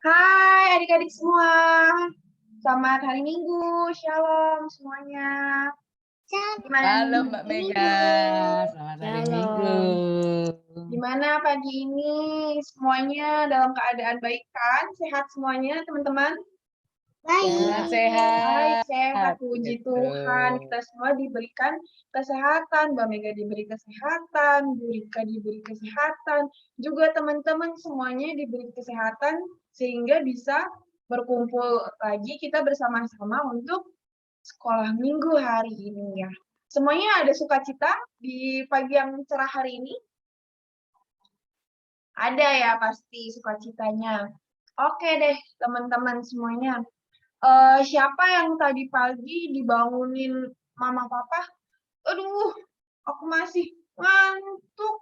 Hai adik-adik semua, selamat hari Minggu, Shalom semuanya. Gimana Halo nih Mbak hari Mega, Minggu? selamat hari Minggu. Gimana pagi ini? Semuanya dalam keadaan baik kan? Sehat semuanya teman-teman? Sehat-sehat. Baik, sehat, puji Gitu. Tuhan. Kita semua diberikan kesehatan, Mbak Mega diberi kesehatan, Bu Rika diberi kesehatan, juga teman-teman semuanya diberi kesehatan sehingga bisa berkumpul lagi kita bersama-sama untuk sekolah minggu hari ini ya. Semuanya ada sukacita di pagi yang cerah hari ini? Ada ya pasti sukacitanya. Oke deh teman-teman semuanya. Siapa yang tadi pagi dibangunin mama papa, "Aduh, aku masih ngantuk,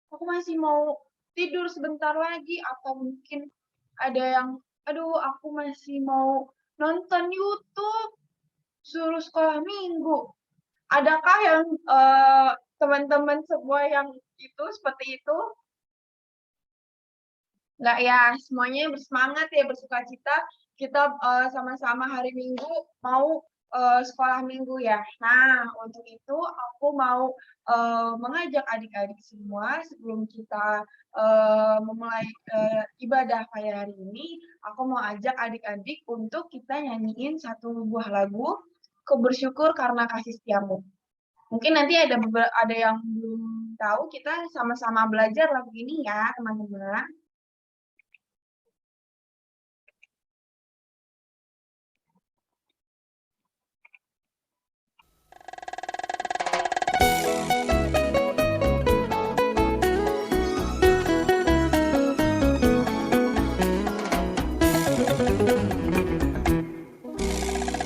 aku masih mau tidur sebentar lagi," atau mungkin ada yang, "Aduh, aku masih mau nonton YouTube, suruh sekolah minggu." Adakah yang, teman-teman semua yang itu, seperti itu? Enggak ya, semuanya bersemangat ya, bersukacita, kita, sama-sama hari Minggu mau, sekolah minggu ya. Nah, untuk itu aku mau, mengajak adik-adik semua sebelum kita, memulai, ibadah pada hari ini, aku mau ajak adik-adik untuk kita nyanyiin satu buah lagu, "Ku Bersyukur Karena Kasih Setiamu." Mungkin nanti ada yang belum tahu, kita sama-sama belajar lagu ini ya, teman-teman.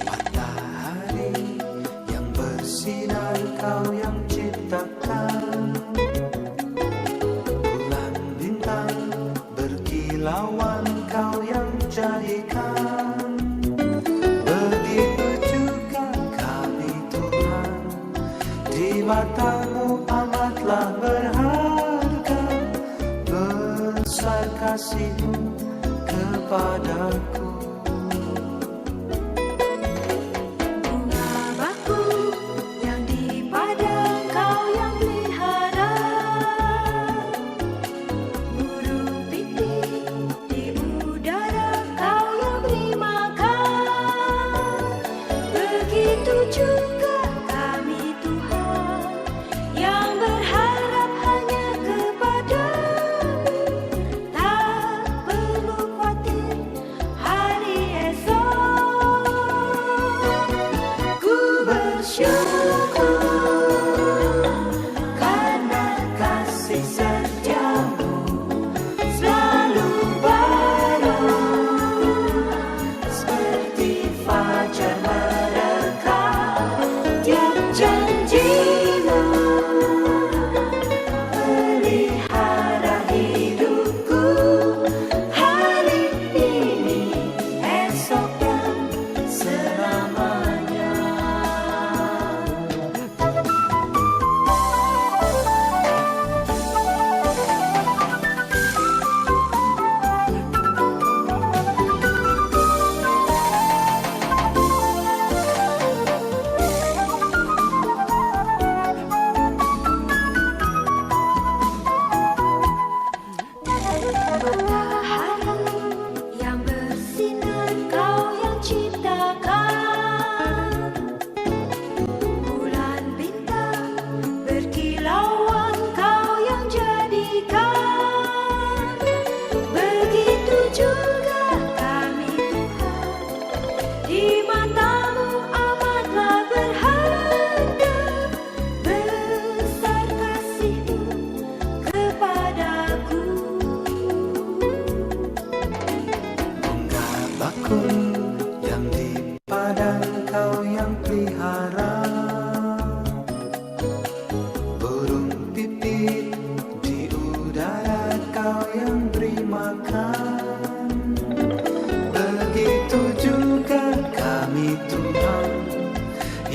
Matahari yang bersinar Kau yang ciptakan, bulan bintang berkilauan Kau yang jadikan. Begitu juga kami Tuhan, di mata-Mu amatlah berharga, besar kasih-Mu kepadaku.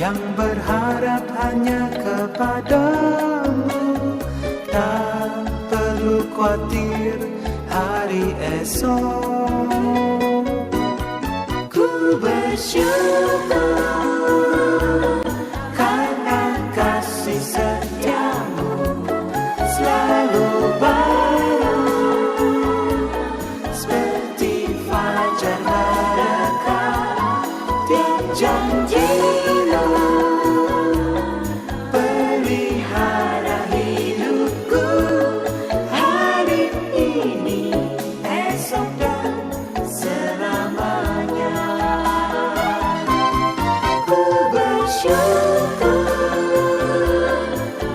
Yang berharap hanya kepadamu, tak perlu khawatir hari esok. Ku bersyukur karena kasih setiamu selalu baru, seperti fajar barakah tiap janjimu, pelihara hidupku hari ini, esok dan selamanya. Ku bersyukur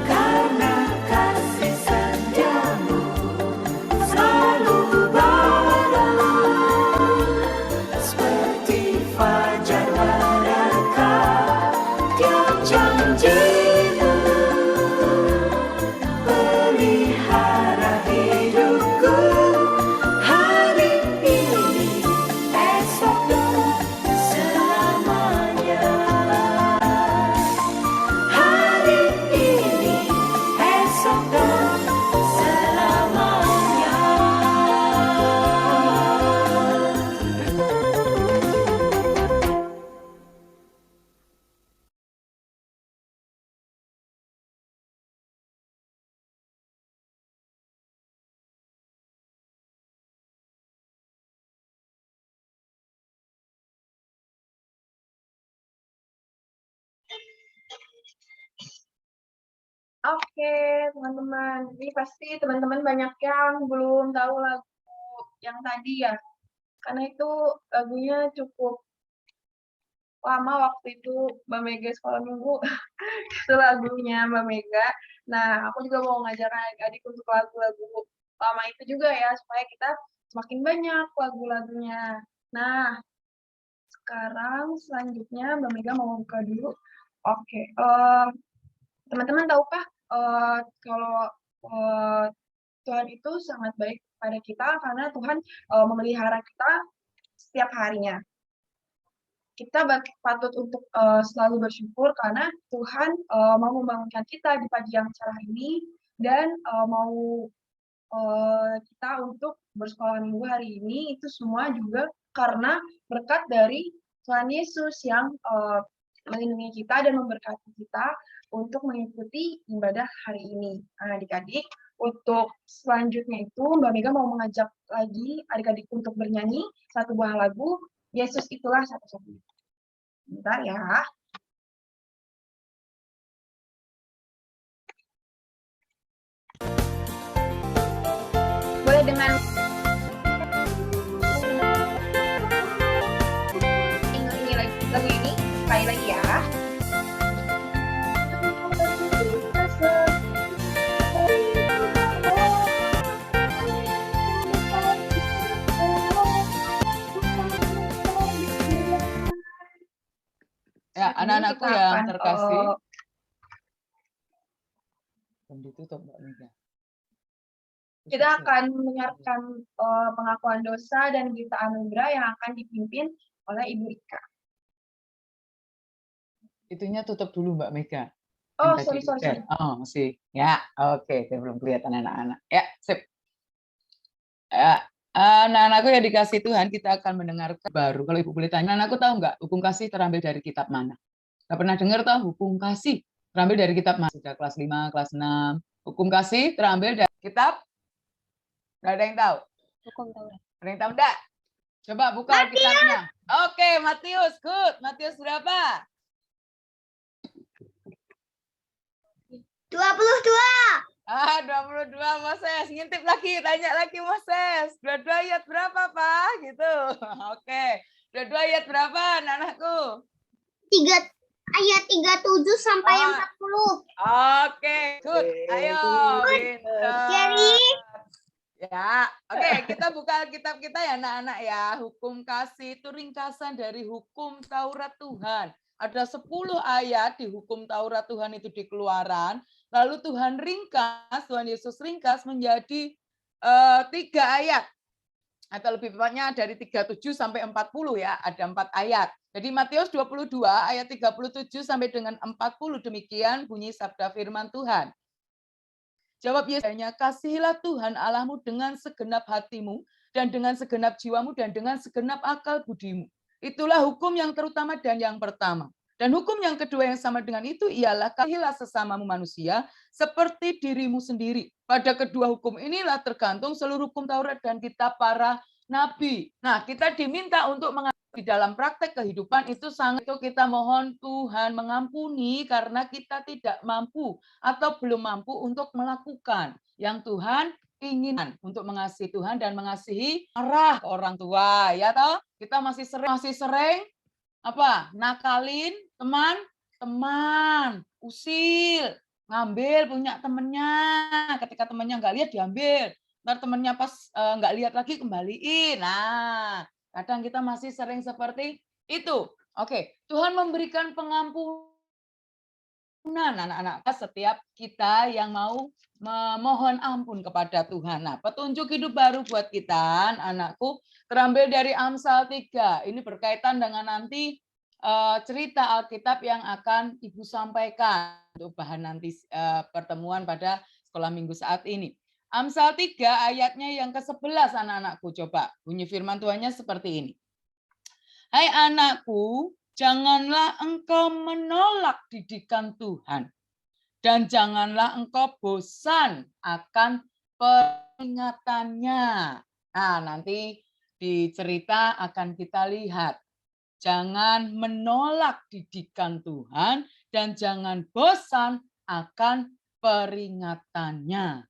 karena kasih setiamu selalu baru, seperti fajar barakah tiap janjimu, pelihara hidupku hari ini, esok dan selamanya. Hari ini, esok dan selamanya. Oke, teman-teman. Ini pasti teman-teman banyak yang belum tahu lagu yang tadi ya. Karena itu lagunya cukup lama waktu itu Mbak Mega sekolah minggu. Itu lagunya Mbak Mega. Nah, aku juga mau ngajarin adik-adik untuk lagu-lagu lama itu juga ya, supaya kita semakin banyak lagu-lagunya. Nah, sekarang selanjutnya Mbak Mega mau buka dulu. Oke, teman-teman tahukah kalau Tuhan itu sangat baik pada kita karena Tuhan memelihara kita setiap harinya. Kita patut untuk selalu bersyukur karena Tuhan mau membangunkan kita di pagi yang cerah ini dan mau kita untuk bersekolah minggu hari ini itu semua juga karena berkat dari Tuhan Yesus yang melindungi kita dan memberkati kita untuk mengikuti ibadah hari ini. Nah, adik-adik, untuk selanjutnya itu Mbak Mega mau mengajak lagi adik-adik untuk bernyanyi satu buah lagu, Yesus itulah satu-satunya. Bentar ya. Boleh dengan ini lagu ini sekali lagi ya. Ya, anak-anakku Kita yang akan, terkasih. Ditutup, Mbak Mega. Kita akan mendengarkan pengakuan dosa dan berita anugerah yang akan dipimpin oleh Ibu Rika. Itunya tutup dulu Mbak Mega. Oh, Yang tadi sorry. udah. Oh, masih. Ya, oke. Belum kelihatan anak-anak. Ya, sip. Ya, anak-anakku yang dikasih Tuhan, kita akan mendengarkan baru. Kalau Ibu boleh tanya, anakku tahu nggak hukum kasih terambil dari kitab mana? Nggak pernah dengar tahu hukum kasih terambil dari kitab mana? Sudah kelas 5, kelas 6. Hukum kasih terambil dari kitab? Nggak ada yang tahu? Hukum Taurat. Ada yang tahu enggak? Coba buka kitabnya. Oke, Matius. Good. Matius berapa? 22. 22 Moses. Ngintip lagi, tanya lagi Moses. 22 ayat berapa, Pak? Gitu. Oke. 22 ayat berapa, anak-anakku? 3 ayat 37 sampai 40. Oke, good. Ayo. Jadi, Ya, oke, kita buka kitab kita ya anak-anak ya. Hukum kasih itu ringkasan dari hukum Taurat Tuhan. Ada 10 ayat di hukum Taurat Tuhan itu di Keluaran. Lalu Tuhan Yesus ringkas menjadi 3 ayat. Atau lebih tepatnya dari 37 sampai 40 ya, ada 4 ayat. Jadi Matius 22 ayat 37 sampai dengan 40 demikian bunyi sabda firman Tuhan. Jawab Yesaya, kasihilah Tuhan Allahmu dengan segenap hatimu, dan dengan segenap jiwamu, dan dengan segenap akal budimu. Itulah hukum yang terutama dan yang pertama. Dan hukum yang kedua yang sama dengan itu ialah kasihilah sesamamu manusia seperti dirimu sendiri. Pada kedua hukum inilah tergantung seluruh hukum Taurat dan kitab para nabi. Nah, kita diminta untuk di dalam praktek kehidupan itu sangat itu kita mohon Tuhan mengampuni karena kita tidak mampu atau belum mampu untuk melakukan yang Tuhan inginkan untuk mengasihi Tuhan dan mengasihi arah ke orang tua, ya toh? Kita masih sering apa? Nakalin teman-teman, usil, ngambil punya temennya. Ketika temennya nggak lihat diambil. Ntar temennya pas nggak lihat lagi kembaliin. Nah, kadang kita masih sering seperti itu. Oke, Tuhan memberikan pengampunan anak-anak setiap kita yang mau memohon ampun kepada Tuhan. Nah, petunjuk hidup baru buat kita, anakku, terambil dari Amsal 3. Ini berkaitan dengan nanti cerita Alkitab yang akan Ibu sampaikan untuk bahan nanti pertemuan pada sekolah minggu saat ini. Amsal 3 ayatnya yang ke-11 anak-anakku, coba bunyi firman Tuhannya seperti ini. Hai anakku, janganlah engkau menolak didikan Tuhan dan janganlah engkau bosan akan peringatannya. Nah, nanti di cerita akan kita lihat. Jangan menolak didikan Tuhan dan jangan bosan akan peringatannya.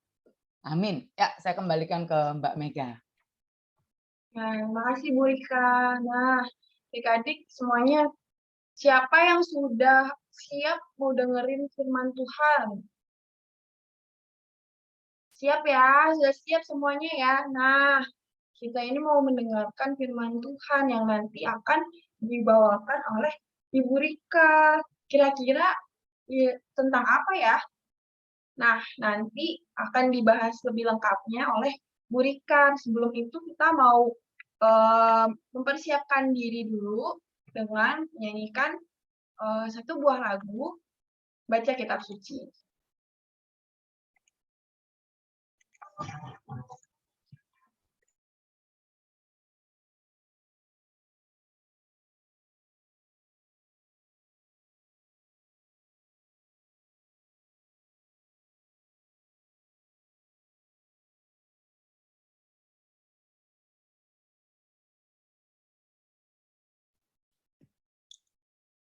Amin. Ya, saya kembalikan ke Mbak Mega. Nah, makasih Bu Rika. Nah, adik-adik semuanya, siapa yang sudah siap mau dengerin firman Tuhan? Siap ya, sudah siap semuanya ya. Nah, kita ini mau mendengarkan firman Tuhan yang nanti akan dibawakan oleh Ibu Rika. Kira-kira tentang apa ya? Nah, nanti akan dibahas lebih lengkapnya oleh Bu Rika. Sebelum itu kita mau mempersiapkan diri dulu dengan menyanyikan satu buah lagu, baca kitab suci.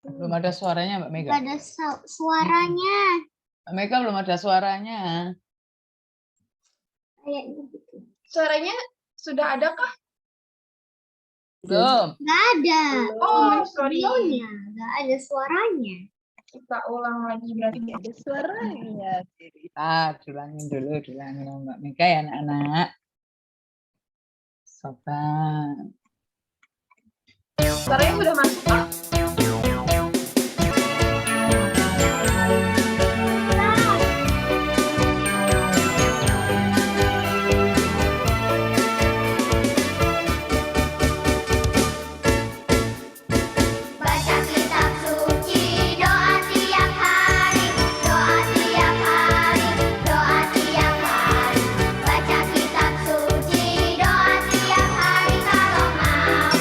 Belum ada suaranya Mbak Mega. Nggak ada suaranya. Mbak Mega belum ada suaranya. Kayaknya gitu. Suaranya sudah adakah? Belum. Nggak ada. Oh, sorry. Videonya nggak ada suaranya. Kita ulang lagi berarti ada suaranya. Ulangin dulu Mbak Mega ya anak-anak. Sobat. Suaranya sudah masuk, Pak? Baca kitab suci, doa tiap hari, doa tiap hari, doa tiap hari. Baca kitab suci, doa tiap hari kalau mau.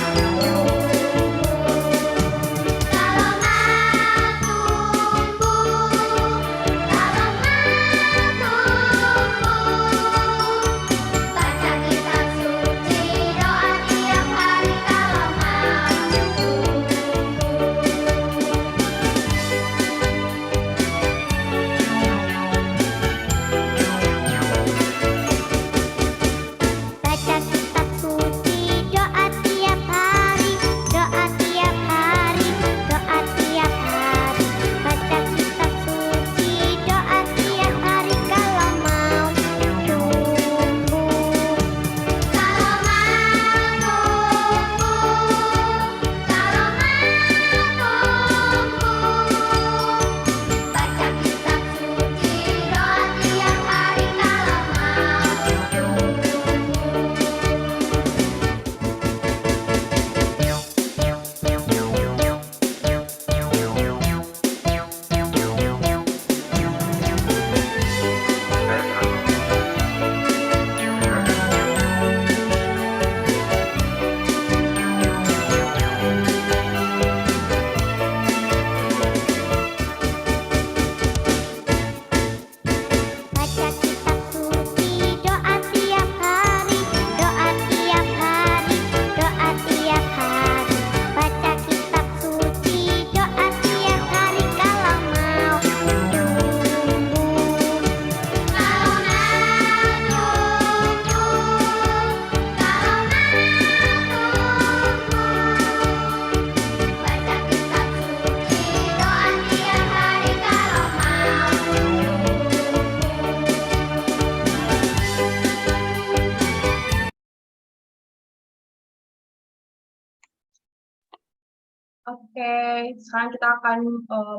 Oke, sekarang kita akan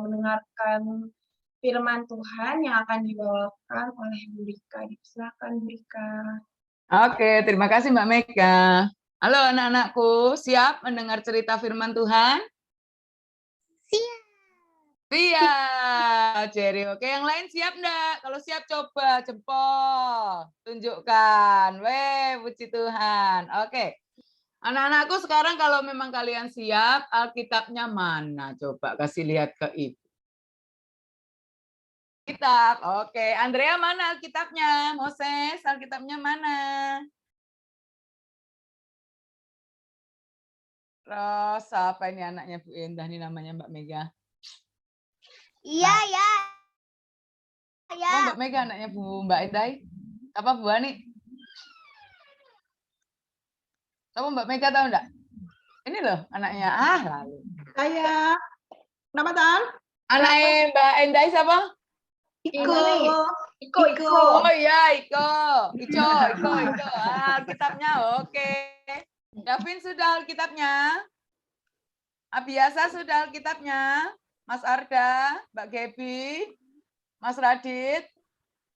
mendengarkan firman Tuhan yang akan dibawakan oleh Bu Rika. Silakan Bu Rika. Oke, terima kasih Mbak Mega. Halo anak-anakku, siap mendengar cerita firman Tuhan? Siap. Siap, Jerry. Oke, yang lain siap enggak? Kalau siap coba jempol. Tunjukkan. Weh, puji Tuhan. Oke. Anak-anakku sekarang kalau memang kalian siap, Alkitabnya mana? Coba kasih lihat ke Ibu. Kitab. Oke, Andrea mana Alkitabnya? Moses, Alkitabnya mana? Terus apa ini anaknya Bu Indah? Ini namanya Mbak Mega. Iya, ya. Ya. Oh, Mbak Mega anaknya Bu Mbak Indah. Apa Bu Ani? Kamu Mbak Mega tahu enggak? Ini loh anaknya. Lalu. Saya. Nama Tan? Anaknya Mbak Endai siapa? Iko. Iko. Oh iya, Iko. Ico. Alkitabnya oke. Davin sudah Alkitabnya? Abiasa sudah Alkitabnya? Mas Arda, Mbak Gebi, Mas Radit,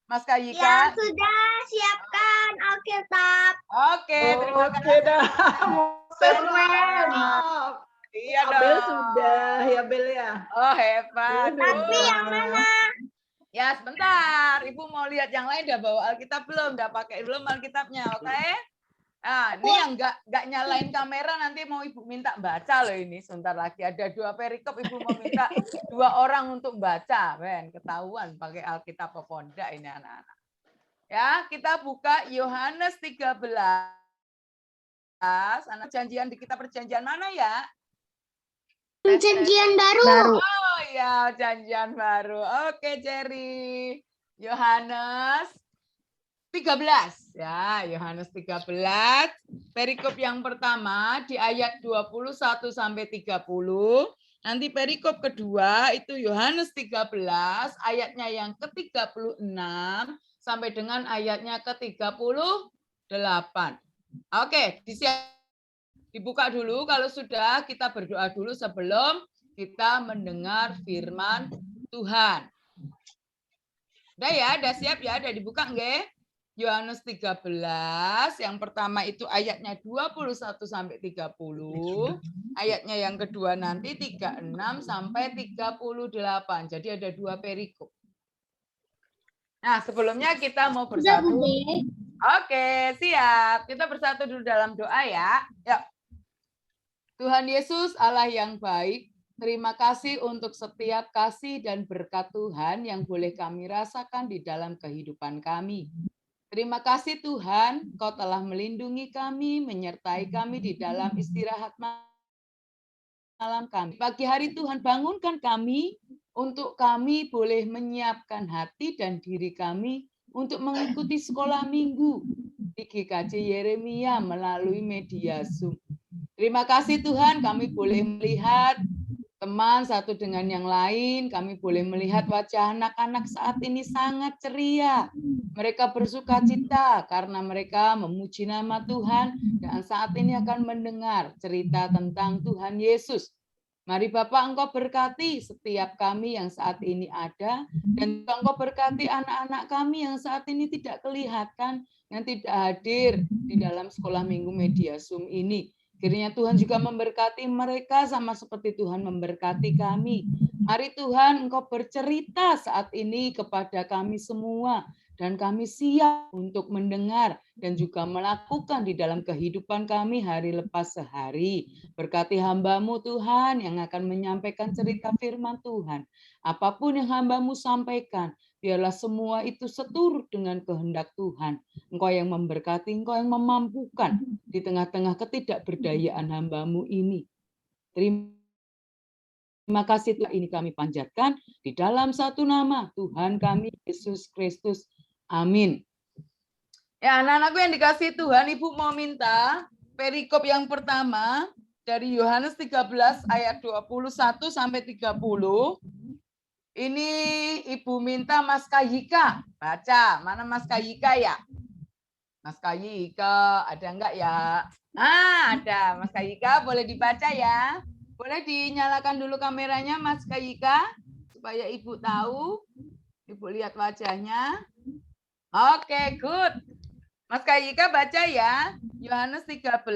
Mas Kayika. Ya, sudah siapkan Alkitab. Oke, terima Oke kasih. dah. Keren. Iya Abel dong. sudah, ya Bel ya. Oh, hebat. Tapi yang mana? Ya, sebentar. Ibu mau lihat yang lain udah bawa Alkitab belum? Udah pakai belum Alkitabnya, oke? Nah, ini yang nggak nyalain kamera nanti mau Ibu minta baca loh ini. Sebentar lagi ada 2 perikop, Ibu mau minta 2 orang untuk baca. Ben, ketahuan pakai Alkitab apa enggak ini anak-anak. Ya, kita buka Yohanes 13. Anak perjanjian di kitab perjanjian mana ya? Perjanjian baru. Oh ya, janjian baru. Oke, Jerry. Yohanes 13. Ya, Yohanes 13. Perikop yang pertama di ayat 21 sampai 30. Nanti perikop kedua itu Yohanes 13 ayatnya yang ke-36 sampai dengan ayatnya ke-38. Oke, dibuka dulu, kalau sudah kita berdoa dulu sebelum kita mendengar firman Tuhan. Udah ya, udah siap ya, udah dibuka nggih? Yohanes 13, yang pertama itu ayatnya 21 sampai 30, ayatnya yang kedua nanti 36 sampai 38. Jadi ada 2 perikop. Nah, sebelumnya kita mau bersatu. Oke, siap. Kita bersatu dulu dalam doa ya. Yuk. Tuhan Yesus, Allah yang baik, terima kasih untuk setiap kasih dan berkat Tuhan yang boleh kami rasakan di dalam kehidupan kami. Terima kasih Tuhan, Kau telah melindungi kami, menyertai kami di dalam istirahat malam kami. Pagi hari Tuhan bangunkan kami, untuk kami boleh menyiapkan hati dan diri kami untuk mengikuti sekolah minggu di GKJ Yeremia melalui media Zoom. Terima kasih Tuhan, kami boleh melihat teman satu dengan yang lain, kami boleh melihat wajah anak-anak saat ini sangat ceria. Mereka bersuka cita karena mereka memuji nama Tuhan dan saat ini akan mendengar cerita tentang Tuhan Yesus. Mari Bapak Engkau berkati setiap kami yang saat ini ada dan Engkau berkati anak-anak kami yang saat ini tidak kelihatan, yang tidak hadir di dalam sekolah minggu media Zoom ini. Kiranya Tuhan juga memberkati mereka sama seperti Tuhan memberkati kami. Mari Tuhan Engkau bercerita saat ini kepada kami semua. Dan kami siap untuk mendengar dan juga melakukan di dalam kehidupan kami hari lepas sehari. Berkati hamba-Mu Tuhan yang akan menyampaikan cerita firman Tuhan. Apapun yang hamba-Mu sampaikan, biarlah semua itu seturut dengan kehendak Tuhan. Engkau yang memberkati, Engkau yang memampukan di tengah-tengah ketidakberdayaan hamba-Mu ini. Terima kasih Tuhan, ini kami panjatkan di dalam satu nama Tuhan kami Yesus Kristus. Amin. Ya, anak-anakku yang dikasihi Tuhan, Ibu mau minta perikop yang pertama dari Yohanes 13 ayat 21 sampai 30. Ini Ibu minta Mas Kayika baca. Mana Mas Kayika ya? Mas Kayika, ada enggak ya? Ah, ada. Mas Kayika boleh dibaca ya. Boleh dinyalakan dulu kameranya Mas Kayika supaya Ibu tahu. Ibu lihat wajahnya. Oke, good. Mas Kayika baca ya. Yohanes 13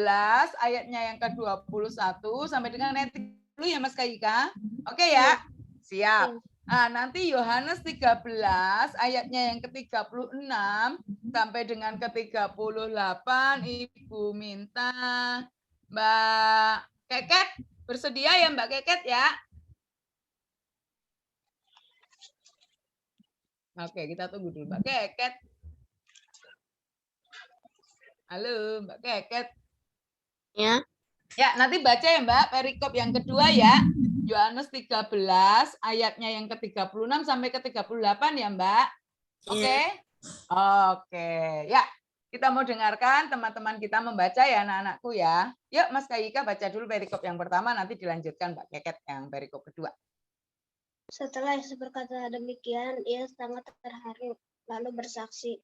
ayatnya yang ke-21 sampai dengan ayat 30 ya Mas Kayika. Oke ya? Siap. Nah, nanti Yohanes 13 ayatnya yang ke-36 sampai dengan ke-38 Ibu minta Mbak Keket bersedia ya Mbak Keket ya? Oke, kita tunggu dulu Mbak Keket. Halo Mbak Keket. Ya. Ya, nanti baca ya Mbak, perikop yang kedua ya. Yohanes 13 ayatnya yang ke-36 sampai ke-38 ya Mbak. Oke? Oke. Ya, kita mau dengarkan teman-teman kita membaca ya anak-anakku ya. Yuk Mas Kayika baca dulu perikop yang pertama, nanti dilanjutkan Mbak Keket yang perikop kedua. Setelah Yesus berkata demikian, ia sangat terharu, lalu bersaksi,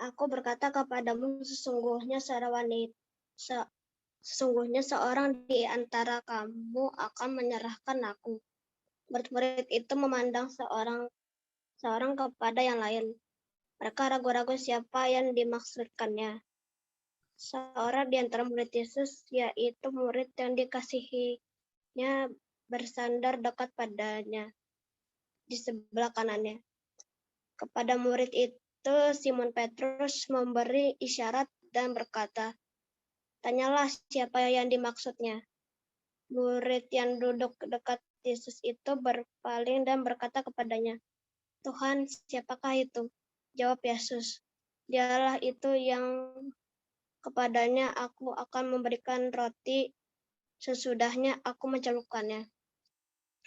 Aku berkata kepadamu, sesungguhnya seorang di antara kamu akan menyerahkan aku. Murid-murid itu memandang seorang kepada yang lain. Mereka ragu-ragu siapa yang dimaksudkannya. Seorang di antara murid Yesus, yaitu murid yang dikasihinya, bersandar dekat padanya di sebelah kanannya. Kepada murid itu Simon Petrus memberi isyarat dan berkata, Tanyalah siapa yang dimaksudnya. Murid yang duduk dekat Yesus itu berpaling dan berkata kepadanya, Tuhan, siapakah itu? Jawab Yesus, Dialah itu yang kepadanya aku akan memberikan roti sesudahnya aku mencelupkannya.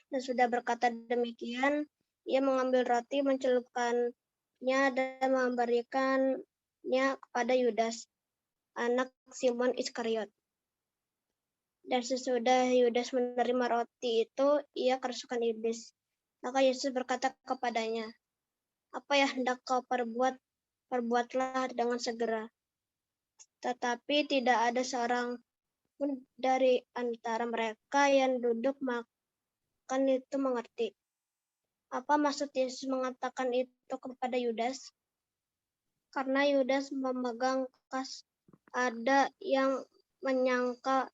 Dan sudah berkata demikian, ia mengambil roti, mencelupkannya dan memberikannya kepada Yudas, anak Simon Iskariot. Dan sesudah Yudas menerima roti itu, ia kerasukan iblis. Maka Yesus berkata kepadanya, Apa yang hendak kau perbuat? Perbuatlah dengan segera. Tetapi tidak ada seorang pun dari antara mereka yang duduk makan itu mengerti. Apa maksud Yesus mengatakan itu kepada Yudas? Karena Yudas memegang kas, ada yang menyangka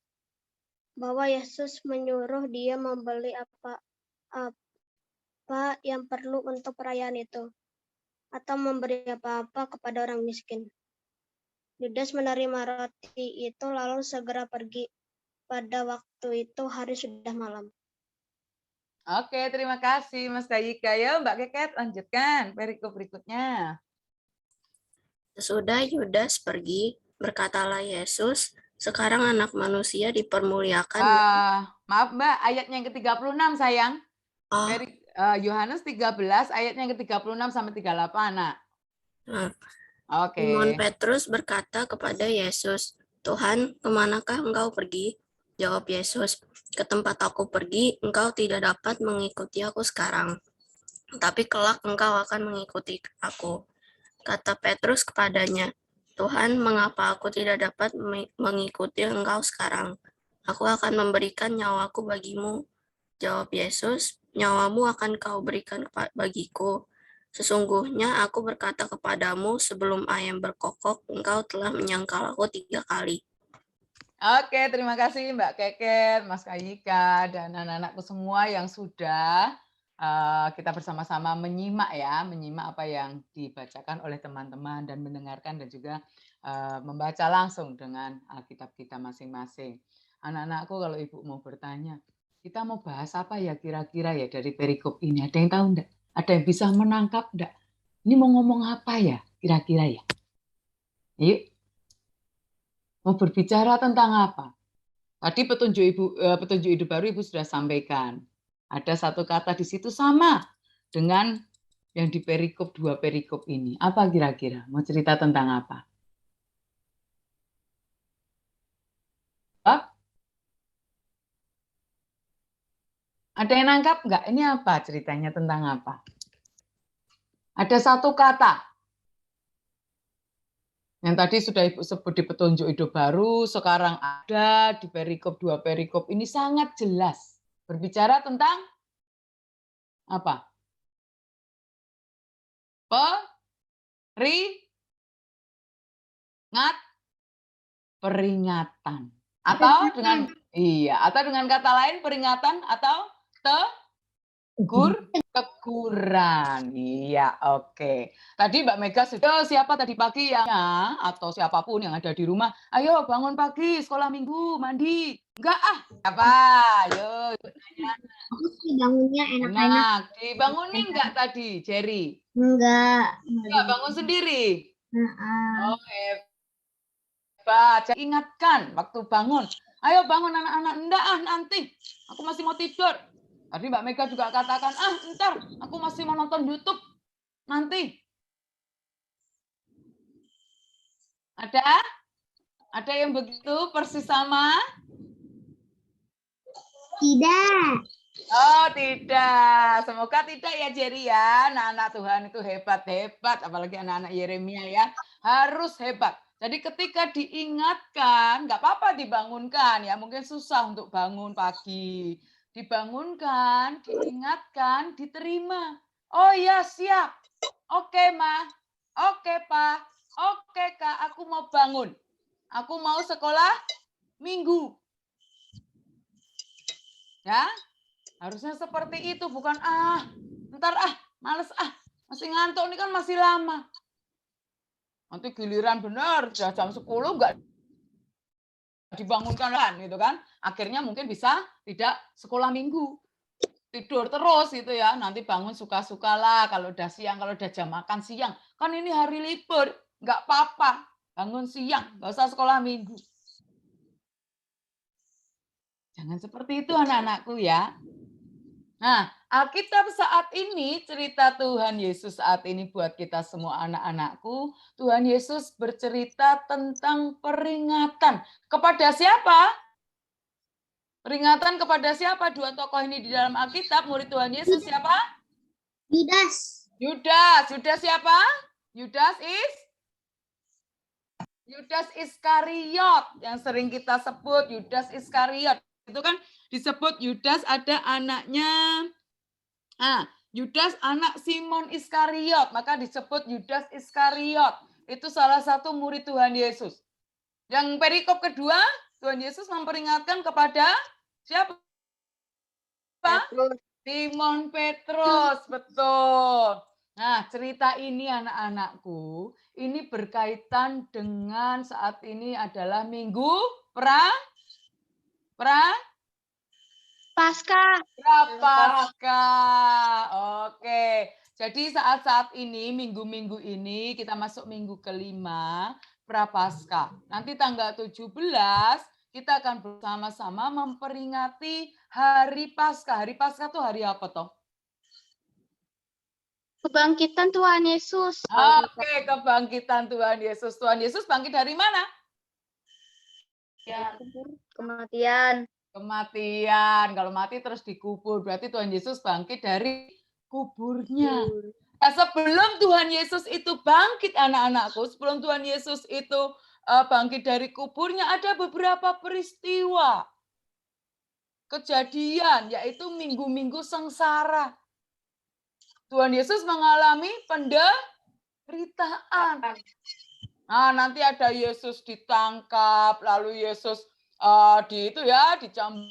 bahwa Yesus menyuruh dia membeli apa yang perlu untuk perayaan itu, atau memberi apa-apa kepada orang miskin. Yudas menerima roti itu lalu segera pergi. Pada waktu itu hari sudah malam. Oke, terima kasih Mas Kayika. Ya Mbak Keket lanjutkan perikop berikutnya. Sesudah Yudas pergi, berkatalah Yesus, sekarang anak manusia dipermuliakan. Maaf Mbak, ayatnya yang ke-36 sayang. Oh, Yohanes 13 ayatnya yang ke-36 sampai 38, Nak. nah. Oke. Simon Petrus berkata kepada Yesus, Tuhan, kemanakah engkau pergi? Jawab Yesus, ke tempat aku pergi, engkau tidak dapat mengikuti aku sekarang. Tapi kelak engkau akan mengikuti aku. Kata Petrus kepadanya, Tuhan, mengapa aku tidak dapat mengikuti engkau sekarang? Aku akan memberikan nyawaku bagimu. Jawab Yesus, nyawamu akan kau berikan bagiku. Sesungguhnya aku berkata kepadamu, sebelum ayam berkokok, engkau telah menyangkal aku 3 kali. Oke, terima kasih Mbak Keket, Mas Kayika, dan anak-anakku semua yang sudah kita bersama-sama menyimak apa yang dibacakan oleh teman-teman dan mendengarkan dan juga membaca langsung dengan Alkitab kita masing-masing. Anak-anakku, kalau Ibu mau bertanya, kita mau bahas apa ya kira-kira ya dari perikop ini? Ada yang tahu enggak? Ada yang bisa menangkap enggak? Ini mau ngomong apa ya kira-kira ya? Yuk. Mau berbicara tentang apa? Tadi petunjuk hidup baru Ibu sudah sampaikan. Ada satu kata di situ sama dengan yang di perikop 2 perikop ini. Apa kira-kira? Mau cerita tentang apa? Ada yang nangkap nggak? Ini apa ceritanya tentang apa? Ada satu kata. Yang tadi sudah Ibu sebut di petunjuk hidup baru, sekarang ada di perikop 2 perikop ini sangat jelas. Berbicara tentang apa? Peringatan. Atau dengan kata lain peringatan atau teguran. Iya, oke. Tadi Mbak Mega sudah siapa tadi pagi yang atau siapapun yang ada di rumah, ayo bangun pagi, sekolah minggu, mandi. Enggak apa? Ayo Aku sih bangunnya enak-enak. enak. Dibangunin enggak tadi, Jerry? Enggak. Enggak, bangun sendiri. Heeh. Oh, hebat. Jadi ingatkan waktu bangun. Ayo bangun anak-anak. Enggak nanti. Aku masih mau tidur. Tadi Mbak Mega juga katakan, ntar aku masih mau nonton YouTube. Nanti. Ada yang begitu persis sama? Tidak. Oh, tidak. Semoga tidak ya, Jerry ya. Anak-anak Tuhan itu hebat-hebat. Apalagi anak-anak Yeremia ya. Harus hebat. Jadi ketika diingatkan, nggak apa-apa dibangunkan ya. Mungkin susah untuk bangun pagi. Dibangunkan, diingatkan, diterima. Oh ya, siap. Oke, Ma. Oke, Pak. Oke, Kak. Aku mau bangun. Aku mau sekolah minggu. Ya, harusnya seperti itu, bukan ntar males masih ngantuk ini kan masih lama. Nanti giliran benar sudah jam 10 enggak dibangunkan kan gitu kan. Akhirnya mungkin bisa tidak sekolah minggu. Tidur terus gitu ya. Nanti bangun suka-sukalah kalau udah siang, kalau udah jam makan siang. Kan ini hari libur, enggak apa-apa. Bangun siang, enggak usah sekolah minggu. Jangan seperti itu anak-anakku ya. Nah, Alkitab saat ini, cerita Tuhan Yesus saat ini buat kita semua anak-anakku, Tuhan Yesus bercerita tentang peringatan. Kepada siapa? Peringatan kepada siapa? Dua tokoh ini di dalam Alkitab, murid Tuhan Yesus siapa? Yudas. Yudas siapa? Yudas Iskariot, yang sering kita sebut Yudas Iskariot. Itu kan disebut Yudas ada anaknya. Yudas anak Simon Iskariot, maka disebut Yudas Iskariot. Itu salah satu murid Tuhan Yesus. Yang perikop kedua, Tuhan Yesus memperingatkan kepada siapa? Simon Petrus, betul. Nah, cerita ini anak-anakku, ini berkaitan dengan saat ini adalah Minggu Paskah. Prapaskah. Oke. Jadi saat-saat ini, minggu-minggu ini, kita masuk minggu kelima, Prapaskah. Nanti tanggal 17, kita akan bersama-sama memperingati Hari Paskah. Hari Paskah itu hari apa toh? Kebangkitan Tuhan Yesus. Oke, kebangkitan Tuhan Yesus. Tuhan Yesus bangkit dari mana? Kematian. Kematian. Kalau mati terus dikubur, berarti Tuhan Yesus bangkit dari kuburnya. Nah, sebelum Tuhan Yesus itu bangkit anak-anakku, sebelum Tuhan Yesus itu bangkit dari kuburnya, ada beberapa peristiwa kejadian, yaitu minggu-minggu sengsara. Tuhan Yesus mengalami penderitaan. Nah, nanti ada Yesus ditangkap, lalu Yesus dicambukin,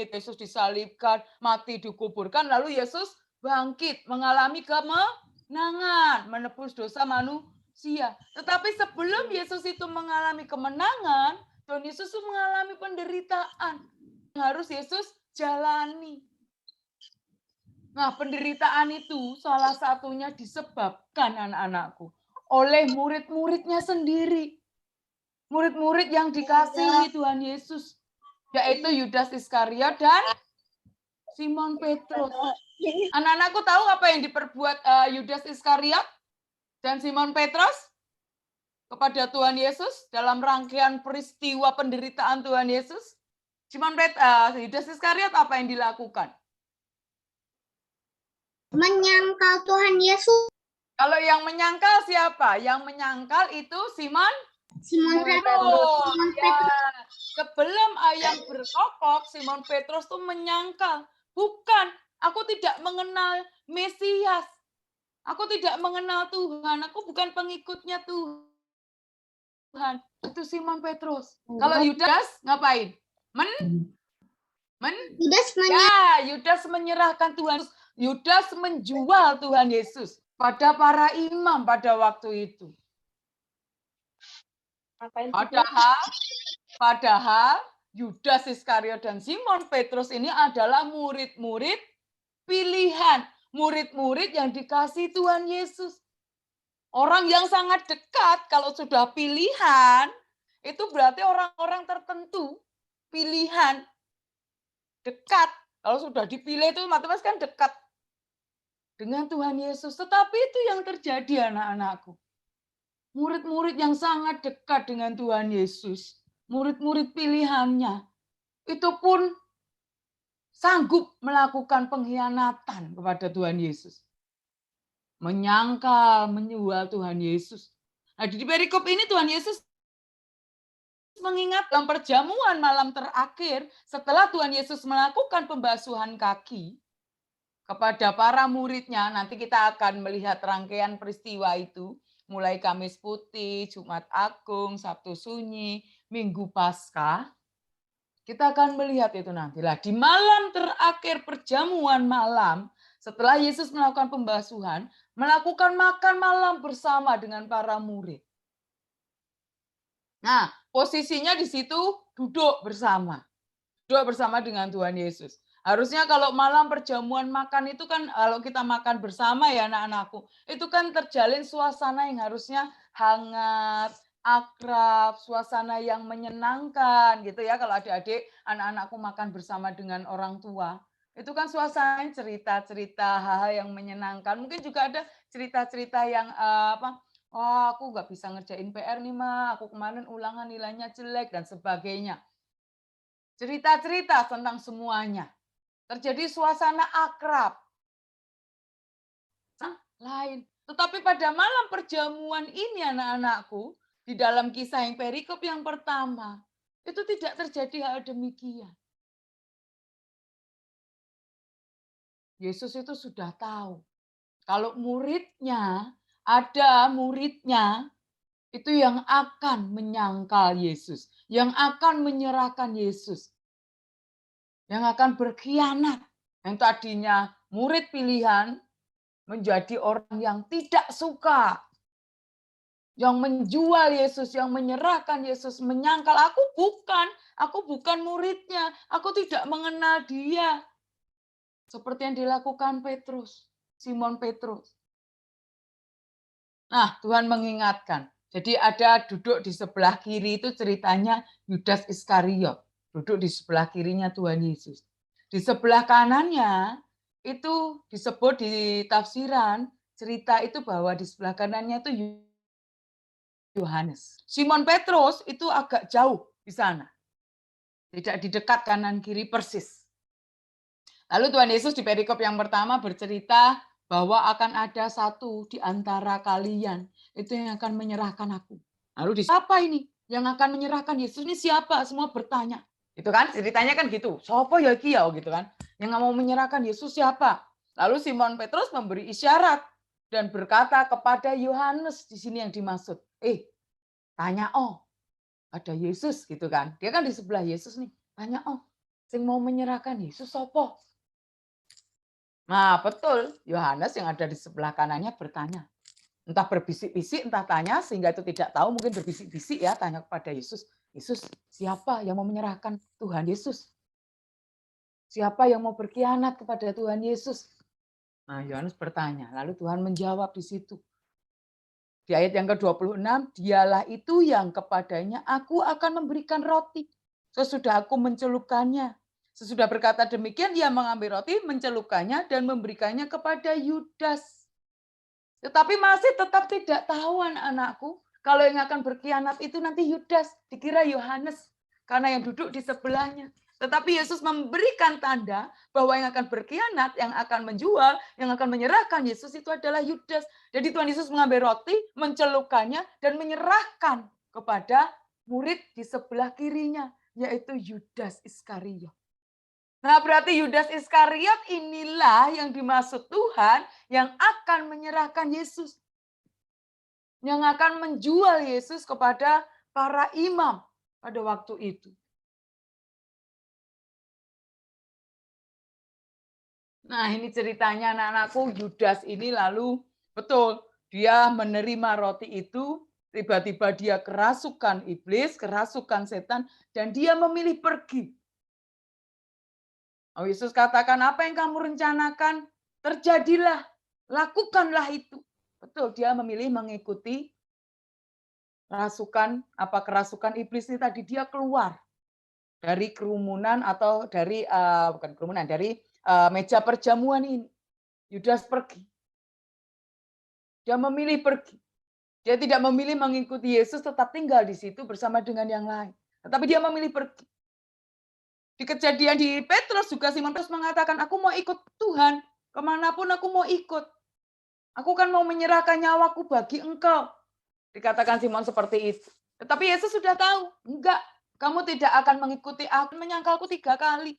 Yesus disalibkan, mati, dikuburkan, lalu Yesus bangkit, mengalami kemenangan, menebus dosa manusia. Tetapi sebelum Yesus itu mengalami kemenangan, Tuhan Yesus itu mengalami penderitaan yang harus Yesus jalani. Nah, penderitaan itu salah satunya disebabkan anak-anakku oleh murid-muridnya sendiri. Murid-murid yang dikasihi Tuhan Yesus, yaitu Yudas Iskariot dan Simon Petrus. Anak-anakku tahu apa yang diperbuat Yudas Iskariot dan Simon Petrus kepada Tuhan Yesus dalam rangkaian peristiwa penderitaan Tuhan Yesus? Yudas Iskariot apa yang dilakukan? Menyangkal Tuhan Yesus. Kalau yang menyangkal siapa? Yang menyangkal itu Simon Simon Petrus. Ya. Sebelum ayam berkokok, Simon Petrus tuh menyangkal. Bukan, aku tidak mengenal Mesias. Aku tidak mengenal Tuhan. Aku bukan pengikutnya Tuhan. Itu Simon Petrus. Kalau Yudas ngapain? Yudas menyerahkan Tuhan. Yudas menjual Tuhan Yesus pada para imam pada waktu itu. Padahal Yudas Iskariot dan Simon Petrus ini adalah murid-murid pilihan. Murid-murid yang dikasih Tuhan Yesus. Orang yang sangat dekat, kalau sudah pilihan, itu berarti orang-orang tertentu. Pilihan. Dekat. Kalau sudah dipilih itu otomatis kan dekat dengan Tuhan Yesus. Tetapi itu yang terjadi anak-anakku. Murid-murid yang sangat dekat dengan Tuhan Yesus. Murid-murid pilihannya. Itu pun sanggup melakukan pengkhianatan kepada Tuhan Yesus. Menyangkal, menjual Tuhan Yesus. Nah, di perikop ini Tuhan Yesus mengingat dalam perjamuan malam terakhir setelah Tuhan Yesus melakukan pembasuhan kaki kepada para muridnya. Nanti kita akan melihat rangkaian peristiwa itu. Mulai Kamis Putih, Jumat Agung, Sabtu Sunyi, Minggu Paskah. Kita akan melihat itu nanti. Lah, di malam terakhir perjamuan malam, setelah Yesus melakukan pembasuhan, melakukan makan malam bersama dengan para murid. Nah, posisinya di situ duduk bersama. Duduk bersama dengan Tuhan Yesus. Harusnya kalau malam perjamuan makan itu kan kalau kita makan bersama ya anak-anakku, itu kan terjalin suasana yang harusnya hangat, akrab, suasana yang menyenangkan gitu ya. Kalau adik-adik, anak-anakku makan bersama dengan orang tua, itu kan suasana cerita-cerita hal-hal yang menyenangkan. Mungkin juga ada cerita-cerita yang oh aku nggak bisa ngerjain PR nih Ma, aku kemarin ulangan nilainya jelek dan sebagainya. Cerita-cerita tentang semuanya. Terjadi suasana akrab. Lain. Tetapi pada malam perjamuan ini anak-anakku, di dalam kisah yang perikop yang pertama, itu tidak terjadi hal demikian. Yesus itu sudah tahu. Kalau ada muridnya, itu yang akan menyangkal Yesus. Yang akan menyerahkan Yesus. Yang akan berkhianat. Yang tadinya murid pilihan, menjadi orang yang tidak suka. Yang menjual Yesus, yang menyerahkan Yesus, menyangkal. Aku bukan muridnya. Aku tidak mengenal dia. Seperti yang dilakukan Simon Petrus. Nah, Tuhan mengingatkan. Jadi ada duduk di sebelah kiri itu ceritanya Yudas Iskariot. Duduk di sebelah kirinya Tuhan Yesus. Di sebelah kanannya itu disebut di tafsiran cerita itu bahwa di sebelah kanannya itu Yohanes. Simon Petrus itu agak jauh di sana. Tidak di dekat kanan kiri persis. Lalu Tuhan Yesus di perikop yang pertama bercerita bahwa akan ada satu di antara kalian itu yang akan menyerahkan aku. Lalu siapa ini yang akan menyerahkan Yesus ini siapa? Semua bertanya. Itu kan ceritanya kan gitu. Siapa ya kiau gitu kan. Yang mau menyerahkan Yesus siapa? Lalu Simon Petrus memberi isyarat dan berkata kepada Yohanes, di sini yang dimaksud. Tanya ada Yesus gitu kan. Dia kan di sebelah Yesus nih. Tanya sing mau menyerahkan Yesus siapa? Nah, betul. Yohanes yang ada di sebelah kanannya bertanya. Entah berbisik-bisik, entah tanya, sehingga itu tidak tahu, mungkin berbisik-bisik ya, tanya kepada Yesus. Yesus, siapa yang mau menyerahkan Tuhan Yesus? Siapa yang mau berkhianat kepada Tuhan Yesus? Nah, Yohanes bertanya. Lalu Tuhan menjawab di situ. Di ayat yang ke-26, dialah itu yang kepadanya aku akan memberikan roti. Sesudah aku mencelupkannya. Sesudah berkata demikian, dia mengambil roti, mencelupkannya, dan memberikannya kepada Yudas. Tetapi masih tetap tidak tahu anak-anakku. Kalau yang akan berkhianat itu nanti Yudas, dikira Yohanes. Karena yang duduk di sebelahnya. Tetapi Yesus memberikan tanda bahwa yang akan berkhianat, yang akan menjual, yang akan menyerahkan Yesus itu adalah Yudas. Jadi Tuhan Yesus mengambil roti, mencelupkannya, dan menyerahkan kepada murid di sebelah kirinya, yaitu Yudas Iskariot. Nah, berarti Yudas Iskariot inilah yang dimaksud Tuhan yang akan menyerahkan Yesus. Yang akan menjual Yesus kepada para imam pada waktu itu. Nah, ini ceritanya anak-anakku, Yudas ini lalu, betul, dia menerima roti itu, tiba-tiba dia kerasukan iblis, kerasukan setan, dan dia memilih pergi. Oh, Yesus katakan, apa yang kamu rencanakan, terjadilah, lakukanlah itu. Betul, dia memilih mengikuti kerasukan iblis ini tadi, dia keluar dari kerumunan atau dari, bukan kerumunan, dari meja perjamuan ini. Yudas pergi. Dia memilih pergi. Dia tidak memilih mengikuti Yesus, tetap tinggal di situ bersama dengan yang lain. Tetapi dia memilih pergi. Di kejadian di Petrus juga Simon Petrus mengatakan, aku mau ikut Tuhan. Kemanapun aku mau ikut. Aku kan mau menyerahkan nyawaku bagi engkau. Dikatakan Simon seperti itu. Tetapi Yesus sudah tahu. Enggak. Kamu tidak akan mengikuti aku, menyangkalku 3 kali.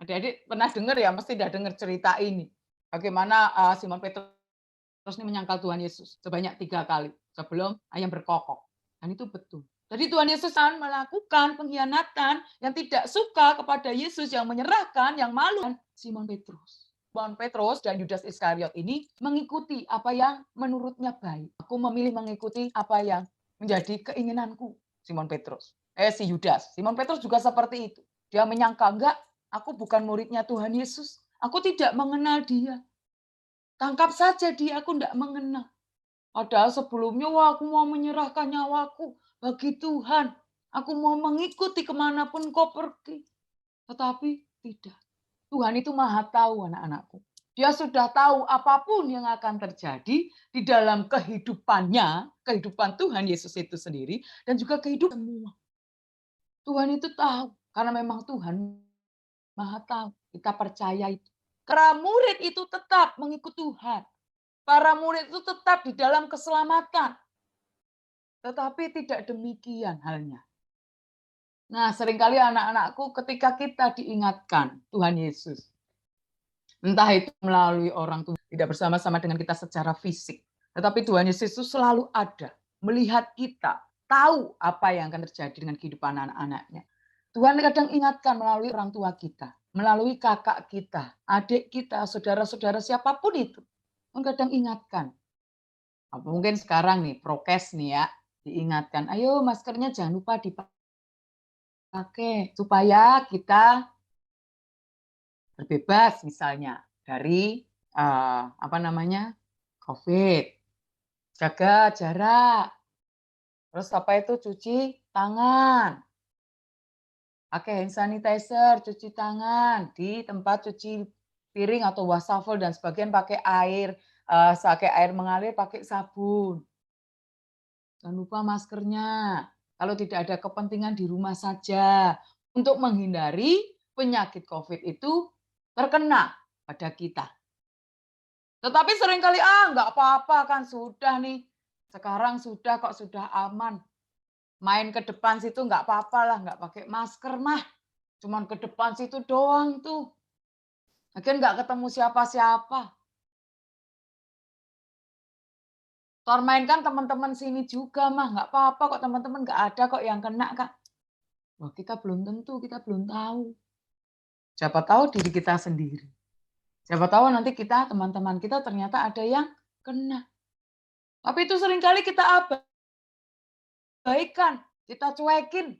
Adik-adik pernah dengar ya, mesti sudah dengar cerita ini. Bagaimana Simon Petrus ini menyangkal Tuhan Yesus sebanyak 3 kali sebelum ayam berkokok. Dan itu betul. Jadi Tuhan Yesus akan melakukan pengkhianatan yang tidak suka kepada Yesus, yang menyerahkan, yang malu. Simon Petrus. Simon Petrus dan Yudas Iskariot ini mengikuti apa yang menurutnya baik. Aku memilih mengikuti apa yang menjadi keinginanku. Simon Petrus. Si Yudas. Simon Petrus juga seperti itu. Dia menyangka, enggak, aku bukan muridnya Tuhan Yesus. Aku tidak mengenal dia. Tangkap saja dia, aku tidak mengenal. Padahal sebelumnya, wah, aku mau menyerahkan nyawaku bagi Tuhan. Aku mau mengikuti kemanapun kau pergi. Tetapi tidak. Tuhan itu maha tahu anak-anakku. Dia sudah tahu apapun yang akan terjadi di dalam kehidupannya, kehidupan Tuhan Yesus itu sendiri, dan juga kehidupan semua. Tuhan itu tahu, karena memang Tuhan maha tahu. Kita percaya itu. Para murid itu tetap mengikut Tuhan. Para murid itu tetap di dalam keselamatan. Tetapi tidak demikian halnya. Nah, seringkali anak-anakku ketika kita diingatkan Tuhan Yesus, entah itu melalui orang tua, tidak bersama-sama dengan kita secara fisik, tetapi Tuhan Yesus itu selalu ada, melihat kita, tahu apa yang akan terjadi dengan kehidupan anak-anaknya. Tuhan kadang ingatkan melalui orang tua kita, melalui kakak kita, adik kita, saudara-saudara siapapun itu. Kadang ingatkan. Mungkin sekarang nih, prokes nih ya, diingatkan, ayo maskernya jangan lupa dipakai, supaya kita terbebas misalnya dari COVID. Jaga jarak. Terus cuci tangan. Pakai hand sanitizer, cuci tangan di tempat cuci piring atau wastafel dan sebagian pakai air mengalir, pakai sabun. Jangan lupa maskernya. Kalau tidak ada kepentingan di rumah saja untuk menghindari penyakit COVID itu terkena pada kita. Tetapi seringkali nggak apa-apa kan sudah nih. Sekarang sudah kok sudah aman. Main ke depan situ nggak apa-apa lah, nggak pakai masker mah. Cuman ke depan situ doang tuh. Lagian nggak ketemu siapa-siapa. Tor main kan teman-teman sini juga mah, nggak apa-apa kok teman-teman, nggak ada kok yang kena kak. Wah, kita belum tentu, kita belum tahu. Siapa tahu diri kita sendiri. Siapa tahu nanti kita, teman-teman kita ternyata ada yang kena. Tapi itu seringkali kita abaikan, kita cuekin.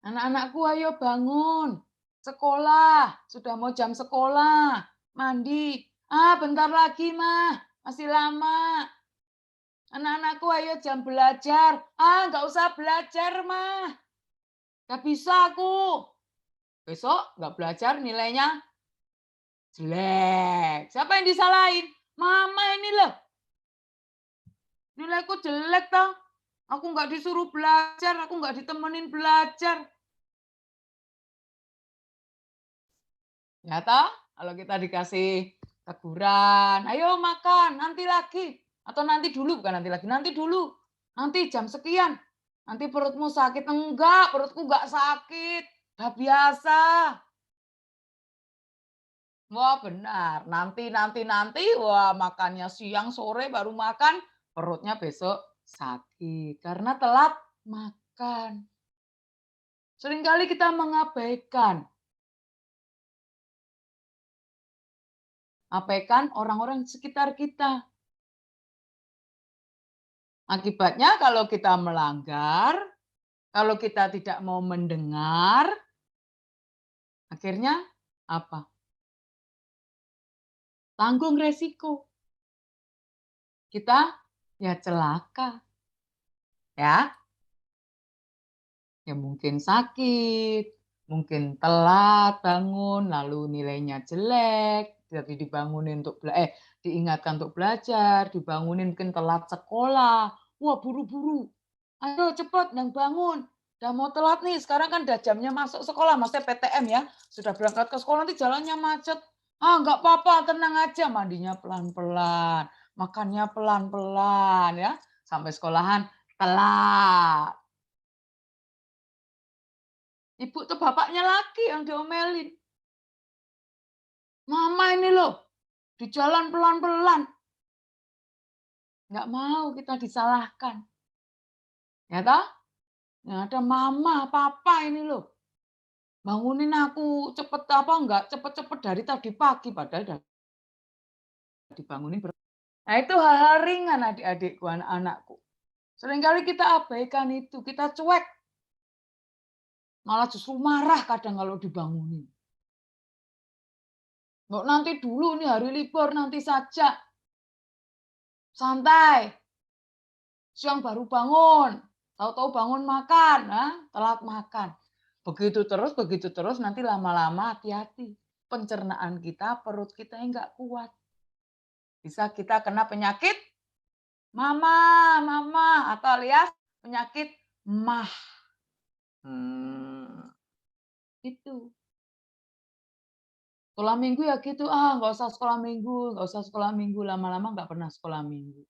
Anak-anakku ayo bangun, sekolah, sudah mau jam sekolah, mandi. Bentar lagi mah, masih lama. Anak-anakku ayo jam belajar. Nggak usah belajar mah. Nggak bisa aku. Besok nggak belajar nilainya jelek. Siapa yang disalahin? Mama ini loh. Nilaiku jelek toh. Aku nggak disuruh belajar, aku nggak ditemenin belajar. Ya toh, kalau kita dikasih teguran, ayo makan, nanti lagi. Atau nanti dulu, bukan nanti lagi, nanti dulu. Nanti jam sekian. Nanti perutmu sakit. Enggak, perutku enggak sakit. Udah biasa. Wah benar, nanti, wah makannya siang, sore baru makan, perutnya besok sakit. Karena telat makan. Seringkali kita mengabaikan. Abaikan orang-orang di sekitar kita. Akibatnya kalau kita melanggar, kalau kita tidak mau mendengar, akhirnya apa? Tanggung resiko. Kita ya celaka. Ya. Ya mungkin sakit, mungkin telat bangun, lalu nilainya jelek, jadi dibangunin untuk diingatkan untuk belajar, dibangunin mungkin telat sekolah. Wah, buru-buru. Ayo cepet yang bangun. Udah mau telat nih, sekarang kan udah jamnya masuk sekolah, maksudnya PTM ya. Sudah berangkat ke sekolah nanti jalannya macet. Ah, nggak apa-apa, tenang aja, mandinya pelan-pelan, makannya pelan-pelan ya. Sampai sekolahan telat. Ibu tuh bapaknya lagi yang diomelin. Mama ini loh, di jalan pelan-pelan. Nggak mau kita disalahkan. Ya toh? Ya ada mama, papa ini loh. Bangunin aku cepet apa enggak cepet-cepet dari tadi pagi padahal udah dibangunin. Nah itu hal-hal ringan adik-adikku, anak-anakku. Seringkali kita abaikan itu, kita cuek. Malah justru marah kadang kalau dibangunin. Nggak nanti dulu nih hari libur, nanti saja. Santai. Siang baru bangun. Tahu-tahu bangun makan, telat makan. Begitu terus, nanti lama-lama hati-hati. Pencernaan kita, perut kita yang nggak kuat. Bisa kita kena penyakit mama, atau alias penyakit mah. Itu. Sekolah minggu ya gitu, nggak usah sekolah minggu, lama-lama nggak pernah sekolah minggu.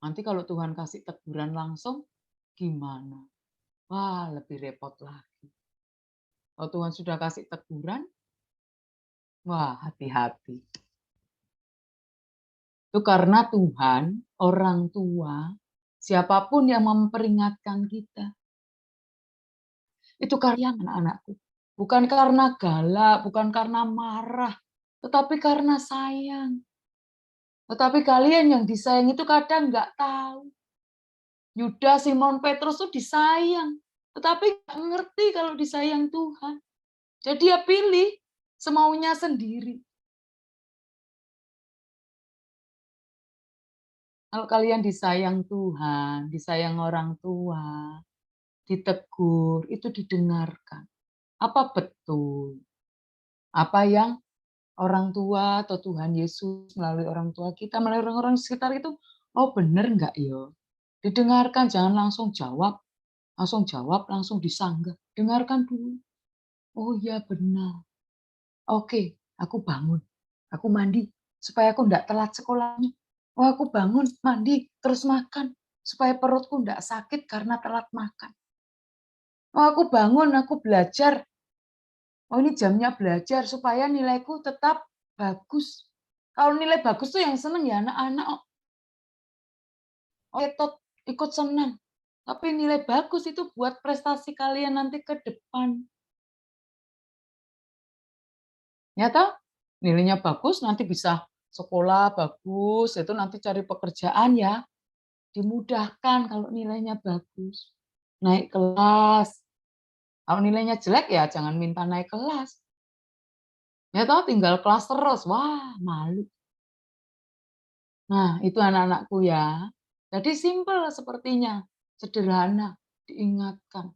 Nanti kalau Tuhan kasih teguran langsung, gimana? Wah, lebih repot lagi. Kalau Tuhan sudah kasih teguran, wah hati-hati. Itu karena Tuhan, orang tua, siapapun yang memperingatkan kita, itu karya anak-anakku. Bukan karena galak, bukan karena marah, tetapi karena sayang. Tetapi kalian yang disayang itu kadang nggak tahu. Yudas, Simon, Petrus itu disayang, tetapi nggak ngerti kalau disayang Tuhan. Jadi dia pilih semaunya sendiri. Kalau kalian disayang Tuhan, disayang orang tua, ditegur, itu didengarkan. Apa betul? Apa yang orang tua atau Tuhan Yesus melalui orang tua kita, melalui orang-orang sekitar itu, oh benar enggak ya? Didengarkan, jangan langsung jawab, langsung disanggah. Dengarkan dulu. Oh iya benar. Oke, aku bangun, aku mandi, supaya aku enggak telat sekolahnya. Oh aku bangun, mandi, terus makan, supaya perutku enggak sakit karena telat makan. Oh aku bangun, aku belajar. Oh ini jamnya belajar, supaya nilaiku tetap bagus. Kalau nilai bagus tuh yang seneng ya anak-anak. Oh ikut senang. Tapi nilai bagus itu buat prestasi kalian nanti ke depan. Ya toh? Nilainya bagus, nanti bisa sekolah bagus, itu nanti cari pekerjaan ya. Dimudahkan kalau nilainya bagus. Naik kelas. Kalau nilainya jelek ya jangan minta naik kelas. Ya toh tinggal kelas terus. Wah, malu. Nah, itu anak-anakku ya. Jadi simpel sepertinya, sederhana, diingatkan.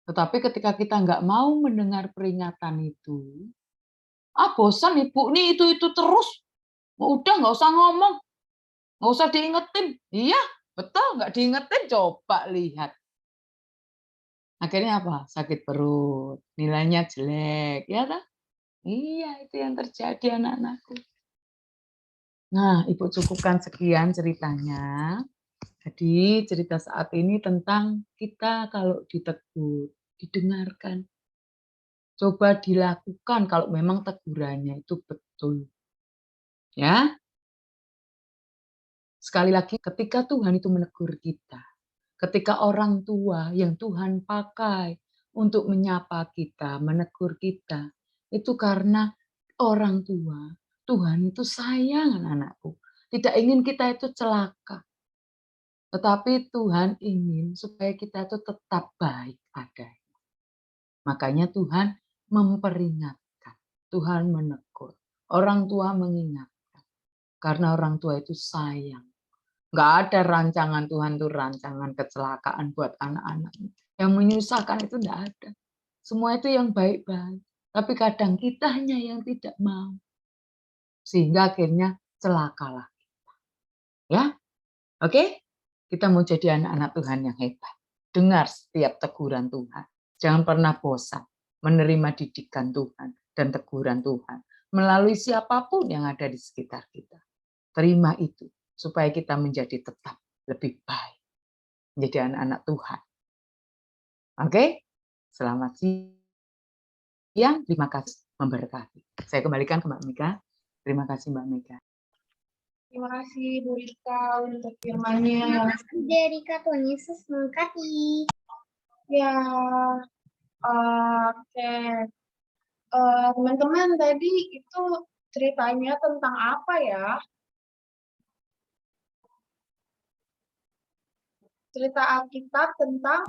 Tetapi ketika kita nggak mau mendengar peringatan itu, bosan ibu nih itu terus. Udah nggak usah ngomong, nggak usah diingetin. Iya, Betul nggak diingetin? Coba lihat. Akhirnya apa? Sakit perut, nilainya jelek, ya kan? Iya, itu yang terjadi anak-anakku. Nah, Ibu cukupkan sekian ceritanya. Jadi cerita saat ini tentang kita kalau ditegur, didengarkan. Coba dilakukan kalau memang tegurannya itu betul. Ya. Sekali lagi, ketika Tuhan itu menegur kita, ketika orang tua yang Tuhan pakai untuk menyapa kita, menegur kita, itu karena orang tua, Tuhan itu sayang anak-anakku. Tidak ingin kita itu celaka. Tetapi Tuhan ingin supaya kita itu tetap baik adanya. Makanya Tuhan memperingatkan, Tuhan menegur. Orang tua mengingatkan. Karena orang tua itu sayang. Nggak ada rancangan Tuhan itu rancangan kecelakaan buat anak-anaknya. Yang menyusahkan itu nggak ada. Semua itu yang baik-baik. Tapi kadang kitanya yang tidak mau. Sehingga akhirnya celakalah kita. Ya, oke? Kita mau jadi anak-anak Tuhan yang hebat. Dengar setiap teguran Tuhan. Jangan pernah bosan menerima didikan Tuhan dan teguran Tuhan. Melalui siapapun yang ada di sekitar kita. Terima itu. Supaya kita menjadi tetap lebih baik. Menjadi anak-anak Tuhan. Oke? Selamat siang. Terima kasih memberkati. Saya kembalikan ke Mbak Mika. Terima kasih Mbak Mika. Terima kasih Bu Rika untuk firman-Nya. Rika, Tuhan Yesus memberkati. Ya, oke. Teman-teman tadi itu ceritanya tentang apa ya? Cerita Alkitab tentang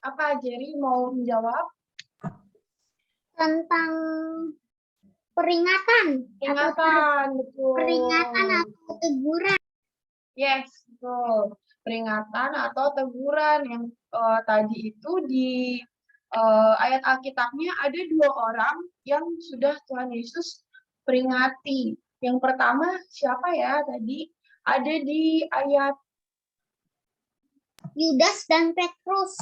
apa? Jerry mau menjawab? Tentang peringatan. Peringatan, betul. Peringatan atau teguran. Yes, betul. Peringatan atau teguran yang tadi itu di ayat Alkitabnya ada 2 orang yang sudah Tuhan Yesus peringati. Yang pertama siapa ya tadi? Ada di ayat Yudas dan Petrus.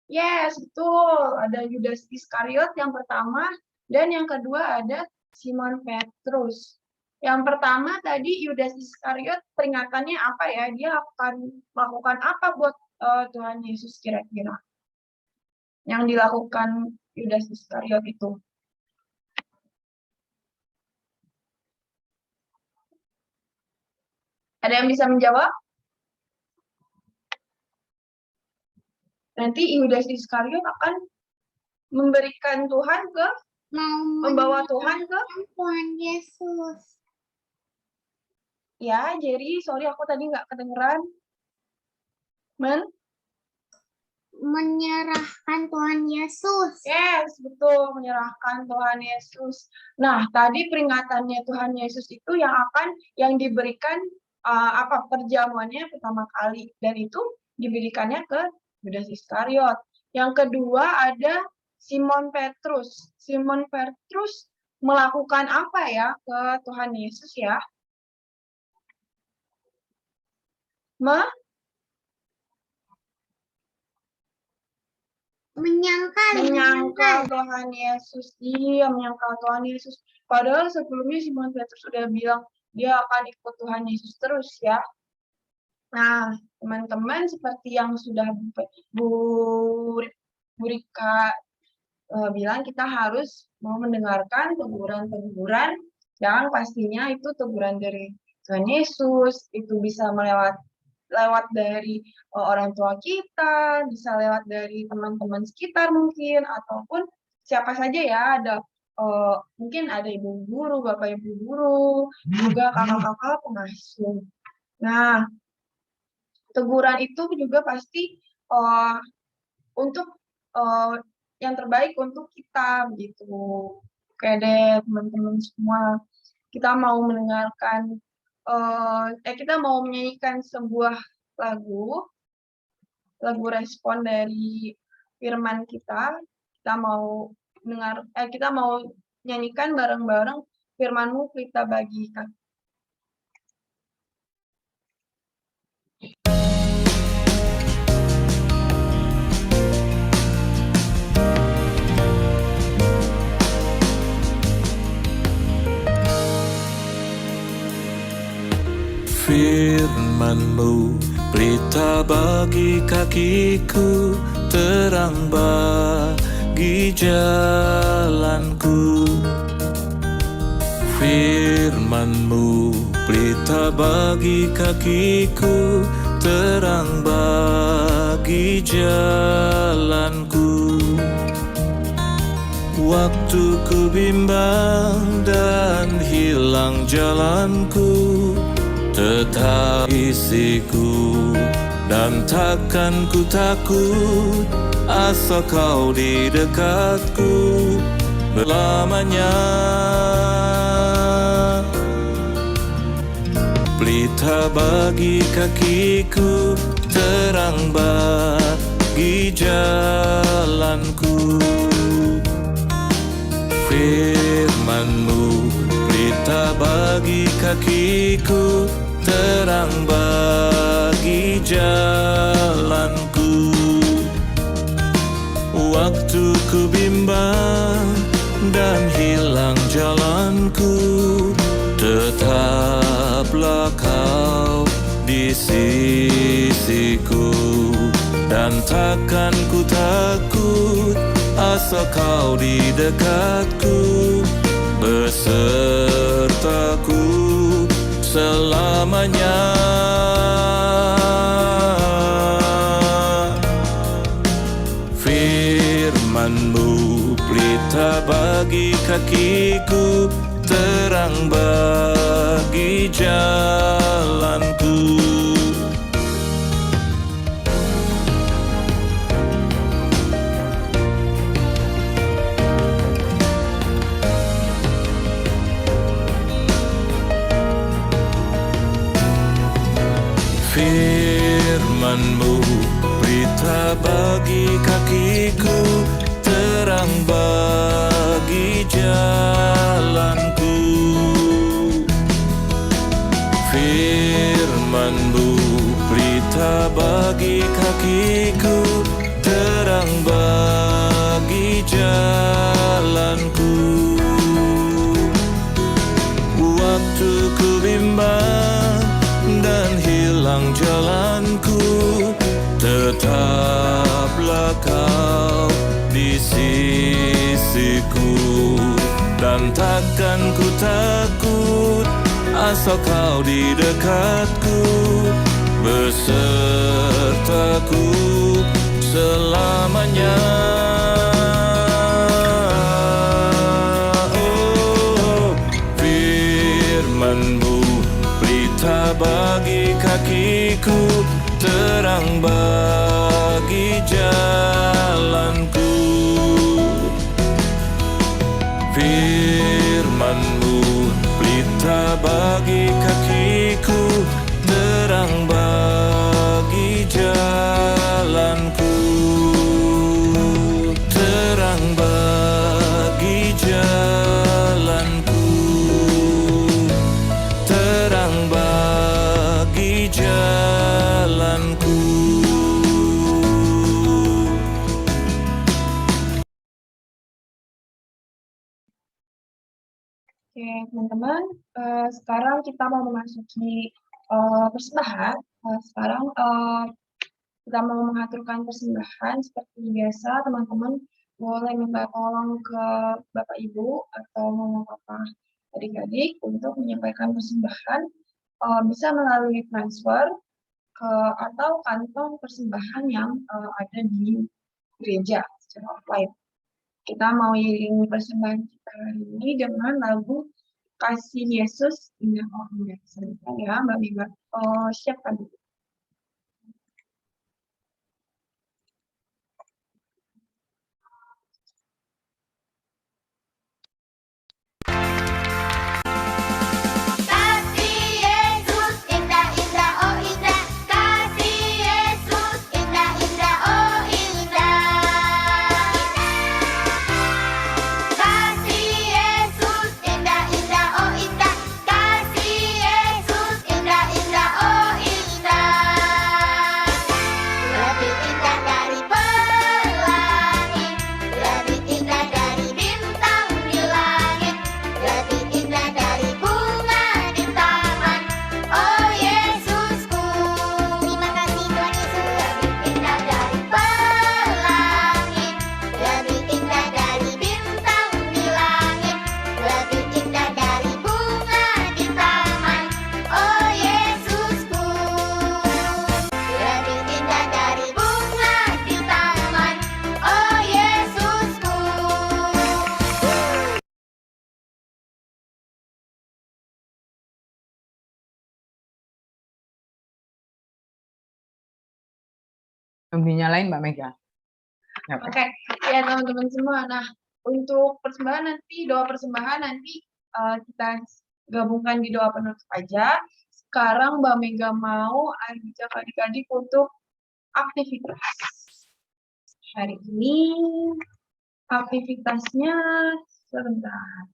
yes, betul. Ada Yudas Iskariot yang pertama dan yang kedua ada Simon Petrus. Yang pertama tadi Yudas Iskariot peringatannya apa ya? Dia akan melakukan apa buat Tuhan Yesus kira-kira? Yang dilakukan Yudas Iskariot itu. Ada yang bisa menjawab? Nanti Yudas Iskariot akan memberikan Tuhan ke, membawa Tuhan ke, Tuhan Yesus. ya Jerry, sorry aku tadi nggak kedengeran. Menyerahkan Tuhan Yesus. Yes, betul, menyerahkan Tuhan Yesus. Nah, tadi peringatannya Tuhan Yesus itu yang diberikan apa perjamuannya pertama kali dan itu diberikannya ke Yudas Iskariot. Yang kedua ada Simon Petrus. Simon Petrus melakukan apa ya ke Tuhan Yesus ya? Menyangkal Tuhan Yesus. Iya, menyangkal Tuhan Yesus. Padahal sebelumnya Simon Petrus sudah bilang dia akan ikut Tuhan Yesus terus ya. Nah, teman-teman seperti yang sudah Bu Rika bilang, kita harus mau mendengarkan teguran-teguran yang pastinya itu teguran dari Tuhan Yesus, itu bisa lewat dari orang tua kita, bisa lewat dari teman-teman sekitar mungkin, ataupun siapa saja ya, ada mungkin ada ibu guru, bapak ibu guru, juga kakak-kakak pengasuh. Nah, teguran itu juga pasti untuk yang terbaik untuk kita, begitu. Oke deh, teman-teman semua, kita mau mendengarkan kita mau menyanyikan sebuah lagu respon dari firman kita. Kita mau nyanyikan bareng-bareng firman-Mu kita bagikan. Firman-Mu berita bagi kakiku, terang bagi jalanku. Firman-Mu berita bagi kakiku, terang bagi jalanku. Waktu ku bimbang dan hilang jalanku, tetap isiku dan takkan ku takut, asal Kau di dekatku selamanya. Pelita bagi kakiku, terang bagi jalanku. Firman-Mu berita bagi kakiku, terang bagi jalanku. Waktu ku bimbang dan hilang jalanku, tetaplah Kau di sisiku, dan takkan ku takut, asal Kau di dekatku besertaku selamanya. Firman-Mu pelita bagi kakiku, terang bagi jalanku. Firman-Mu berita bagi kakiku, terang bagi jalanku. Firman-Mu berita bagi kakiku, terang bagi jalanku. Waktu ku bimbang dan hilang jalanku, tetaplah Kau di sisiku, dan takkan ku takut, asal Kau di dekatku besertaku selamanya. Oh, firman-Mu berita bagi kakiku, terang bagi jalanku. Firman-Mu berita bagi kakiku, terang bagi jalanku. Terang bagi jalanku, terang bagi jalanku. Oke, teman-teman, sekarang kita mau memasuki persembahan. Sekarang kita mau mengaturkan persembahan seperti biasa. Teman-teman boleh minta tolong ke Bapak Ibu atau Mama Papa adik-adik untuk menyampaikan persembahan, bisa melalui transfer atau kantong persembahan yang ada di gereja secara offline. Kita mau iringi persembahan kita hari ini dengan lagu Kasih Yesus Indah Oh Indah. Sebentar ya Mbak Mega, siapkan dulu. Indah, oh indah. Belum dinyalain Mbak Mega. Ya, Pak. Oke, ya teman-teman semua. Nah, untuk persembahan nanti, doa persembahan nanti kita gabungkan di doa penutup aja. Sekarang Mbak Mega mau ajak adik-adik untuk aktivitas. Hari ini aktivitasnya sebentar.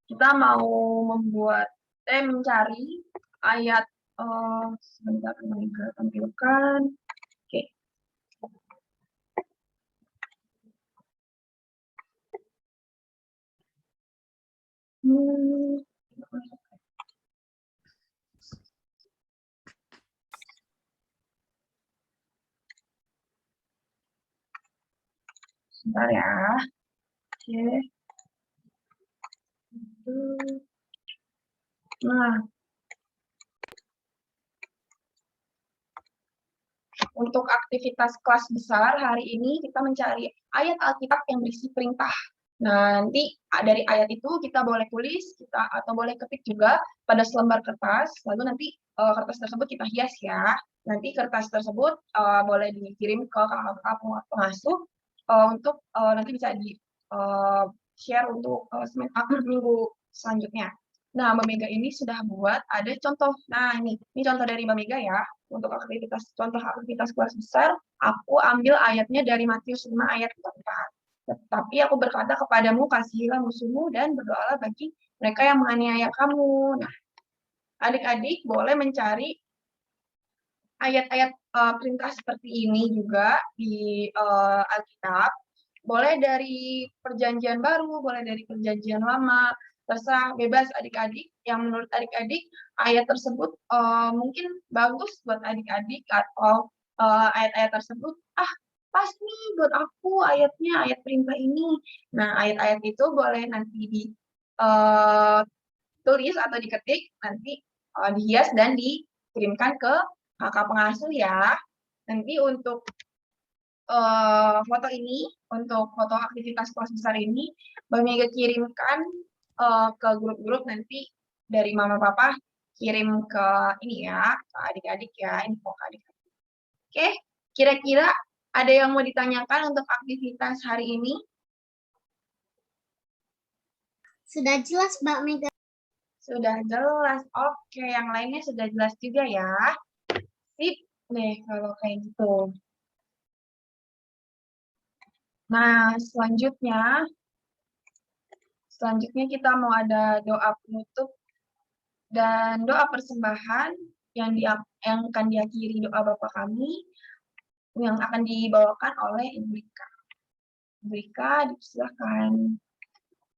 Kita mau mencari ayat sebentar Mbak Mega tampilkan. Oke. Sebentar ya. Oke. Nah, untuk aktivitas kelas besar hari ini kita mencari ayat Alkitab yang berisi perintah. Nah, nanti dari ayat itu kita boleh tulis, atau boleh ketik juga pada selembar kertas. Lalu nanti kertas tersebut kita hias ya. Nanti kertas tersebut boleh dikirim ke kakak pengasuh untuk nanti bisa di share untuk minggu selanjutnya. Nah, Mbak Mega ini sudah buat ada contoh. Nah, ini contoh dari Mbak Mega ya. Untuk contoh aktivitas kelas besar, aku ambil ayatnya dari Matius 5 ayat 4. Tetapi aku berkata kepadamu, kasihilah musuhmu dan berdoalah bagi mereka yang menganiaya kamu. Nah, adik-adik boleh mencari ayat-ayat perintah seperti ini juga di Alkitab. Boleh dari Perjanjian Baru, boleh dari Perjanjian Lama, terserah, bebas adik-adik. Yang menurut adik-adik ayat tersebut mungkin bagus buat adik-adik, atau ayat-ayat tersebut pas nih buat aku ayatnya, ayat perintah ini. Nah, ayat-ayat itu boleh nanti ditulis atau diketik, nanti dihias dan dikirimkan ke kakak pengasuh ya. Nanti untuk foto ini, untuk foto aktivitas kelas besar ini, Mbak Mega kirimkan ke grup-grup nanti dari mama papa, kirim ke ini ya, ke adik-adik ya, info ke adik-adik. Oke, kira-kira ada yang mau ditanyakan untuk aktivitas hari ini? Sudah jelas Mbak Mega. Sudah jelas. Oke, yang lainnya sudah jelas juga ya. Sip deh kalau kayak gitu. Nah, selanjutnya kita mau ada doa penutup dan doa persembahan yang akan diakhiri doa Bapa kami yang akan dibawakan oleh Ibu Rika. Ibu Rika, silakan.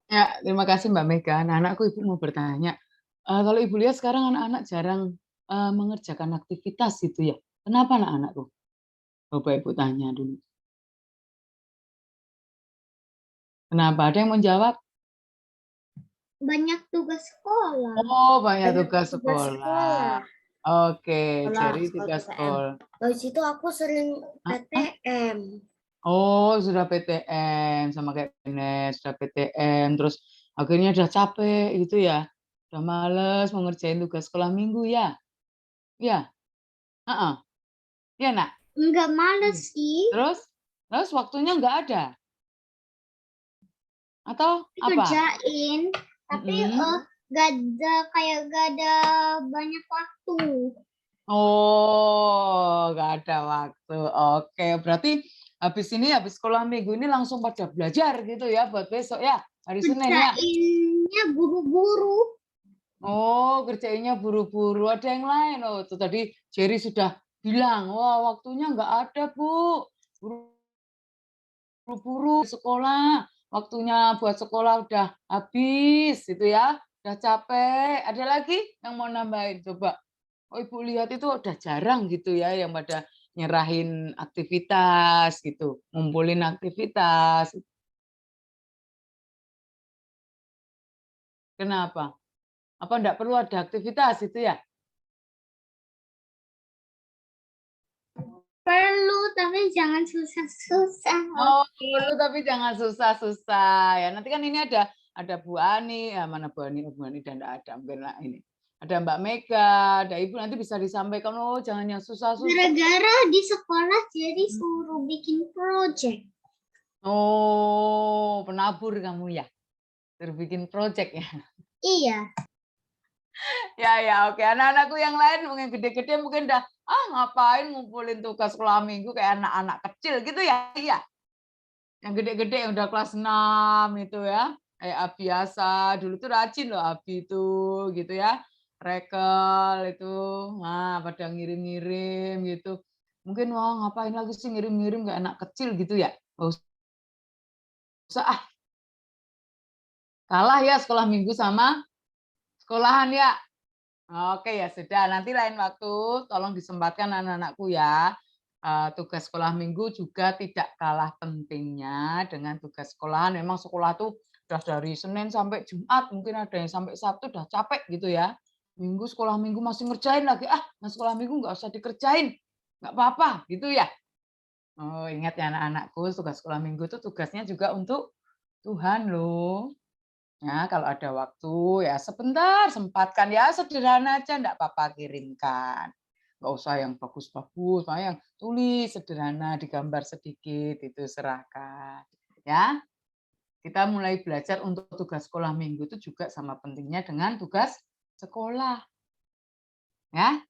Ya, terima kasih Mbak Mega. Anak-anakku, Ibu mau bertanya. Kalau Ibu lihat sekarang anak-anak jarang mengerjakan aktivitas gitu ya. Kenapa anak-anakku? Bapak Ibu tanya dulu. Kenapa? Ada yang mau jawab? Banyak tugas sekolah. Oh, banyak tugas sekolah. Oke, jadi tugas sekolah. Dari situ aku sering PTM. Oh, sudah PTM sama kayak Ines, sudah PTM, terus akhirnya udah capek gitu ya. Udah males mengerjain tugas sekolah minggu ya. Ya. Ya, Nak. Enggak males sih. Terus waktunya enggak ada. Atau apa? Kerjain, tapi gak ada banyak waktu. Oh, nggak ada waktu. Oke, berarti habis sekolah minggu ini langsung pada belajar gitu ya buat besok ya, hari Senin ya. Kerjainnya buru-buru. Oh, kerjainnya buru-buru. Ada yang lain. Oh, itu tadi Jerry sudah bilang, wah waktunya nggak ada, Bu. Buru-buru sekolah. Waktunya buat sekolah udah habis, gitu ya. Udah capek. Ada lagi yang mau nambahin? Coba. Oh, Ibu lihat itu udah jarang gitu ya yang pada nyerahin aktivitas gitu, ngumpulin aktivitas. Kenapa? Apa enggak perlu ada aktivitas itu ya? Perlu, tapi jangan susah-susah. Oh, perlu tapi jangan susah-susah ya. Nanti kan ini ada Bu Ani, ya mana Bu Ani dan enggak ada mungkin lah ini. Ada Mbak Mega, ada Ibu, nanti bisa disampaikan, oh jangan yang susah-susah. Gara-gara di sekolah jadi suruh bikin project. Oh, penabur kamu ya? Suruh bikin project ya? Iya. Ya, oke. Anak-anakku yang lain mungkin gede-gede mungkin udah, ngapain ngumpulin tugas sekolah minggu kayak anak-anak kecil gitu ya? Iya. Yang gede-gede yang udah kelas 6 itu ya. Kayak Abiasa, dulu tuh rajin loh Abi itu gitu ya. Rekel itu, pada ngirim-ngirim gitu. Mungkin wah ngapain lagi sih ngirim-ngirim kayak anak kecil gitu ya. Nggak usah kalah ya sekolah minggu sama sekolahan ya. Oke ya sudah, nanti lain waktu tolong disempatkan anak-anakku ya. Tugas sekolah minggu juga tidak kalah pentingnya dengan tugas sekolahan. Memang sekolah tuh udah dari Senin sampai Jumat, mungkin ada yang sampai Sabtu udah capek gitu ya. Minggu sekolah minggu masih ngerjain lagi, sekolah minggu nggak usah dikerjain, nggak apa-apa gitu ya. Oh ingat ya anak-anakku, tugas sekolah minggu itu tugasnya juga untuk Tuhan loh. Ya, kalau ada waktu ya sebentar sempatkan ya sederhana aja enggak apa-apa kirimkan. Enggak usah yang bagus-bagus, yang tulis sederhana digambar sedikit itu serahkan. Ya. Kita mulai belajar untuk tugas sekolah minggu itu juga sama pentingnya dengan tugas sekolah. Ya.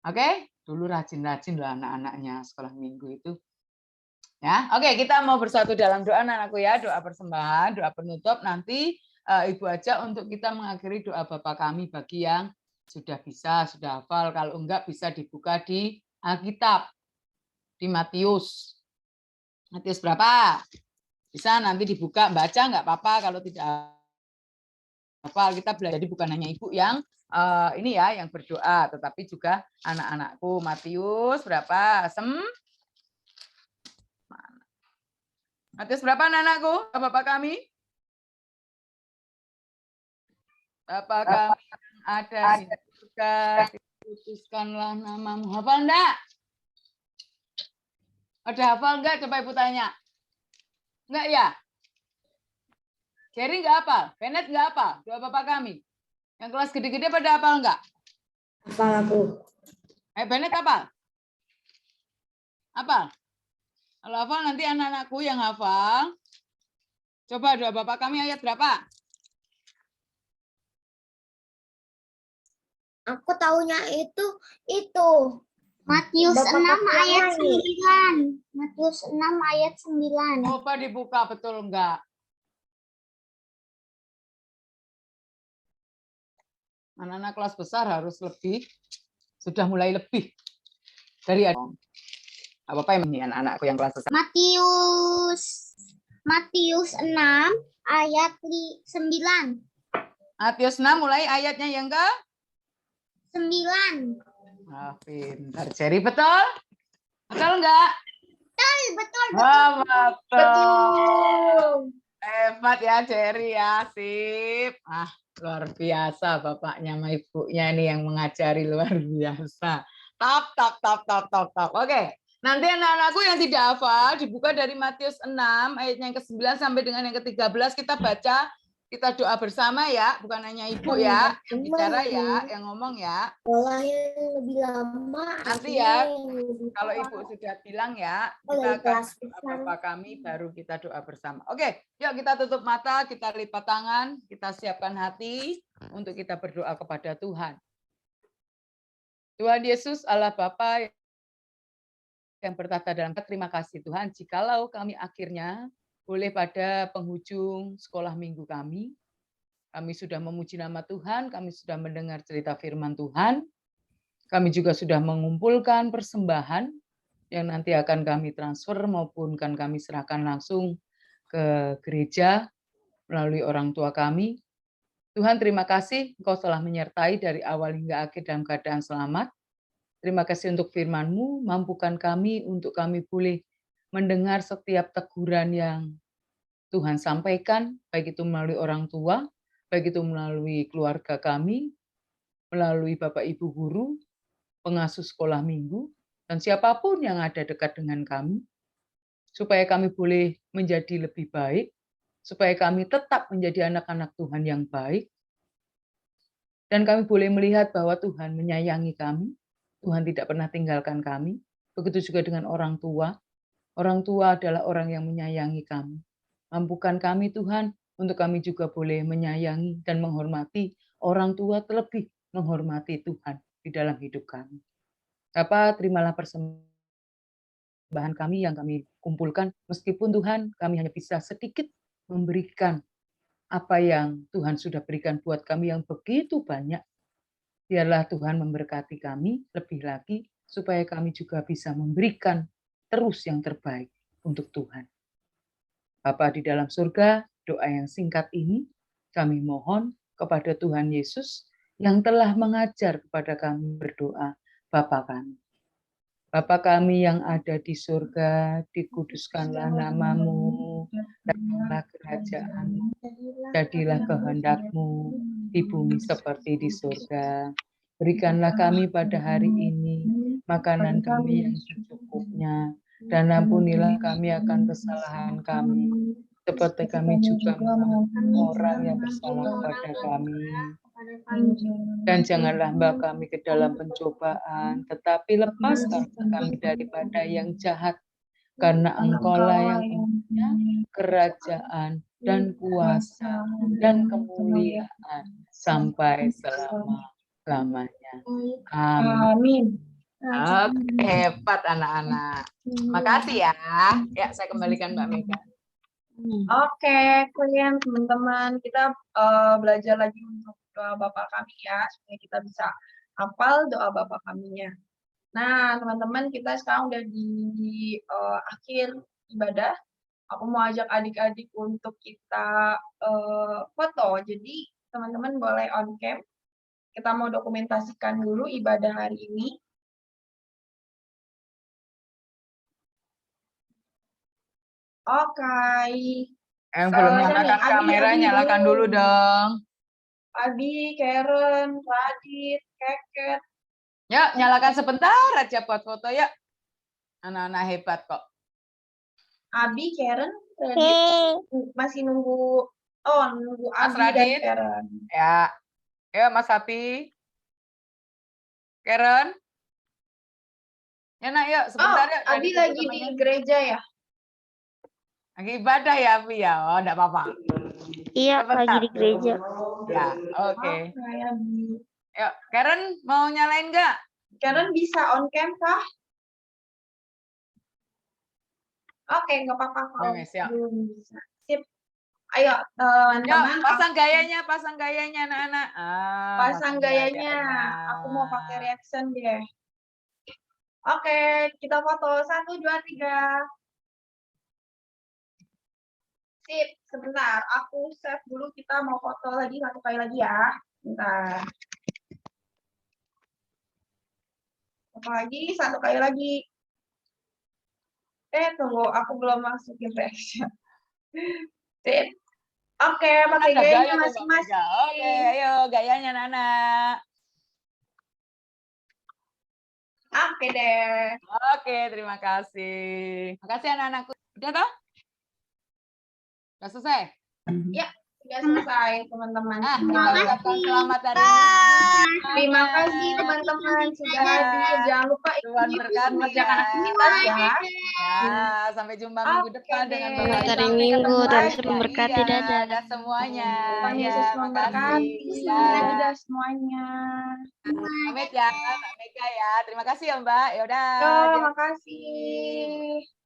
Oke, dulu rajin-rajin loh anak-anaknya sekolah minggu itu. Ya, oke kita mau bersatu dalam doa anakku ya, doa persembahan, doa penutup nanti Ibu ajak untuk kita mengakhiri doa Bapa kami bagi yang sudah bisa, sudah hafal. Kalau enggak bisa dibuka di Alkitab, di Matius. Matius berapa? Bisa nanti dibuka, baca enggak apa-apa kalau tidak hafal. Kita belajar, jadi bukan hanya Ibu yang ini ya, yang berdoa, tetapi juga anak-anakku. Matius berapa? Matius berapa anak-anakku? Bapak kami? Bapa kami yang ada di surga, dikuduskanlah namamu. Hafal enggak? Ada hafal enggak? Coba Ibu tanya. Enggak ya? Jerry enggak hafal? Bennett enggak hafal? Doa Bapa kami. Yang kelas gede-gede pada hafal enggak? Hafal aku. Bennett hafal? Hafal? Kalau hafal nanti anak-anakku yang hafal. Coba doa Bapa kami ayat berapa? Aku taunya itu Matius 6 ayat 9. Matius 6 ayat 9. Coba dibuka betul enggak? Anak-anak kelas besar harus lebih, sudah mulai lebih dari apa ini anak-anakku yang kelas besar. Matius 6 ayat 9. Matius 6 mulai ayatnya yang ke 9. pintar. Jerry betul? Betul enggak? Betul. Betul. Hebat ya Jerry ya, sip. Luar biasa bapaknya sama ibunya ini yang mengajari luar biasa. Top. Oke. Nanti anak-anakku yang tidak hafal dibuka dari Matius 6 ayatnya yang ke-9 sampai dengan yang ke-13 kita baca. Kita doa bersama ya, bukan hanya Ibu ya, yang bicara ya, yang ngomong ya. Sekolah yang lebih lama. Nanti ya, kalau Ibu sudah bilang ya, kita akan doa Bapa kami, baru kita doa bersama. Oke, yuk kita tutup mata, kita lipat tangan, kita siapkan hati untuk kita berdoa kepada Tuhan. Tuhan Yesus, Allah Bapa yang bertata dalam terima kasih Tuhan, jikalau kami akhirnya boleh pada penghujung sekolah minggu kami sudah memuji nama Tuhan, kami sudah mendengar cerita firman Tuhan, kami juga sudah mengumpulkan persembahan yang nanti akan kami transfer maupun kan kami serahkan langsung ke gereja melalui orang tua kami. Tuhan terima kasih Engkau telah menyertai dari awal hingga akhir dalam keadaan selamat. Terima kasih untuk firman-Mu, mampukan kami untuk kami boleh mendengar setiap teguran yang Tuhan sampaikan, baik itu melalui orang tua, baik itu melalui keluarga kami, melalui Bapak Ibu guru, pengasuh sekolah minggu, dan siapapun yang ada dekat dengan kami, supaya kami boleh menjadi lebih baik, supaya kami tetap menjadi anak-anak Tuhan yang baik, Dan kami boleh melihat bahwa Tuhan menyayangi kami, Tuhan tidak pernah tinggalkan kami. Begitu juga dengan orang tua. Orang tua adalah orang yang menyayangi kami. Mampukan kami Tuhan untuk kami juga boleh menyayangi dan menghormati orang tua, terlebih menghormati Tuhan di dalam hidup kami. Bapa, terimalah persembahan kami yang kami kumpulkan, meskipun Tuhan kami hanya bisa sedikit memberikan apa yang Tuhan sudah berikan buat kami yang begitu banyak. Biarlah Tuhan memberkati kami lebih lagi, supaya kami juga bisa memberikan terus yang terbaik untuk Tuhan. Bapa di dalam surga, doa yang singkat ini kami mohon kepada Tuhan Yesus yang telah mengajar kepada kami berdoa, Bapa kami. Bapa kami yang ada di surga, dikuduskanlah namamu, datanglah kerajaanmu, jadilah kehendak-Mu di bumi seperti di surga. Berikanlah kami pada hari ini makanan kami yang secukupnya, dan ampunilah kami akan kesalahan kami, seperti kami juga mengampuni orang yang bersalah kepada kami. Dan janganlah bawa kami ke dalam pencobaan, tetapi lepaskan kami daripada yang jahat, karena Engkaulah yang punya kerajaan dan kuasa dan kemuliaan sampai selama-lamanya. Amin. Oke, hebat anak-anak. Makasih ya. Ya, saya kembalikan Mbak Mega. Oke, Queen, teman-teman, kita belajar lagi untuk doa Bapa kami ya, supaya kita bisa hafal doa Bapa kaminya. Nah, teman-teman, kita sekarang udah di akhir ibadah. Aku mau ajak adik-adik untuk kita foto. Jadi, teman-teman boleh on cam. Kita mau dokumentasikan dulu ibadah hari ini. Oke. Yang belum Siapa nyalakan nih? Abi kamera, nyalakan dulu dong. Abi, Karen, Radit, Keket. Yuk, nyalakan sebentar aja buat foto, yuk. Anak-anak hebat kok. Abi, Karen, Radit masih nunggu. Oh, nunggu Mas Abi dan Radit. Karen. Ya. Yuk, Mas Happy. Karen. Ya, nak, yuk. Sebentar, yuk. Abi lagi di gereja ya? Lagi ibadah ya, Abi ya? Oh, enggak apa-apa. Iya, Sebentar. lagi di gereja. Ya, oke. Abi. Yuk, Karen mau nyalain nggak? Karen bisa on cam kah? Oke, nggak apa-apa kalau Wes, yuk. belum bisa. Sip. Ayo, Yuk, teman-teman. pasang gayanya, anak-anak. Pasang gayanya. Aku mau pakai reaction deh. Oke, kita foto. 1, 2, 3. Sip, sebentar. Aku save dulu. Kita mau foto lagi 1 kali lagi ya. Bentar. Foto lagi, 1 kali lagi. Tunggu. Aku belum masukin reaction. Sip. Oke, pakai gayanya masing-masing. Oke, ayo gayanya anak-anak. Oke deh. Oke, terima kasih. Makasih anak-anakku. Udah toh? Udah selesai? Ya, sudah selesai teman-teman. Kita ucapkan selamat hari ini. Terima kasih teman-teman sudah hadir. Jangan lupa Tuhan ikuti berkati mengerjakan ya. aktivitas ya. Ya, sampai jumpa minggu Oke depan deh. dengan Selamat Bapak hari Ibu. Minggu, Ketemu Tuhan lagi. Yesus memberkati, Iya, dadah. dadah semuanya. Tuhan Ya, Yesus makasih. memberkati. Ya. Dadah semuanya. Pamit ya, Mbak Mega ya. Terima kasih ya, Mbak. Ya udah. Yo, Dia- makasih.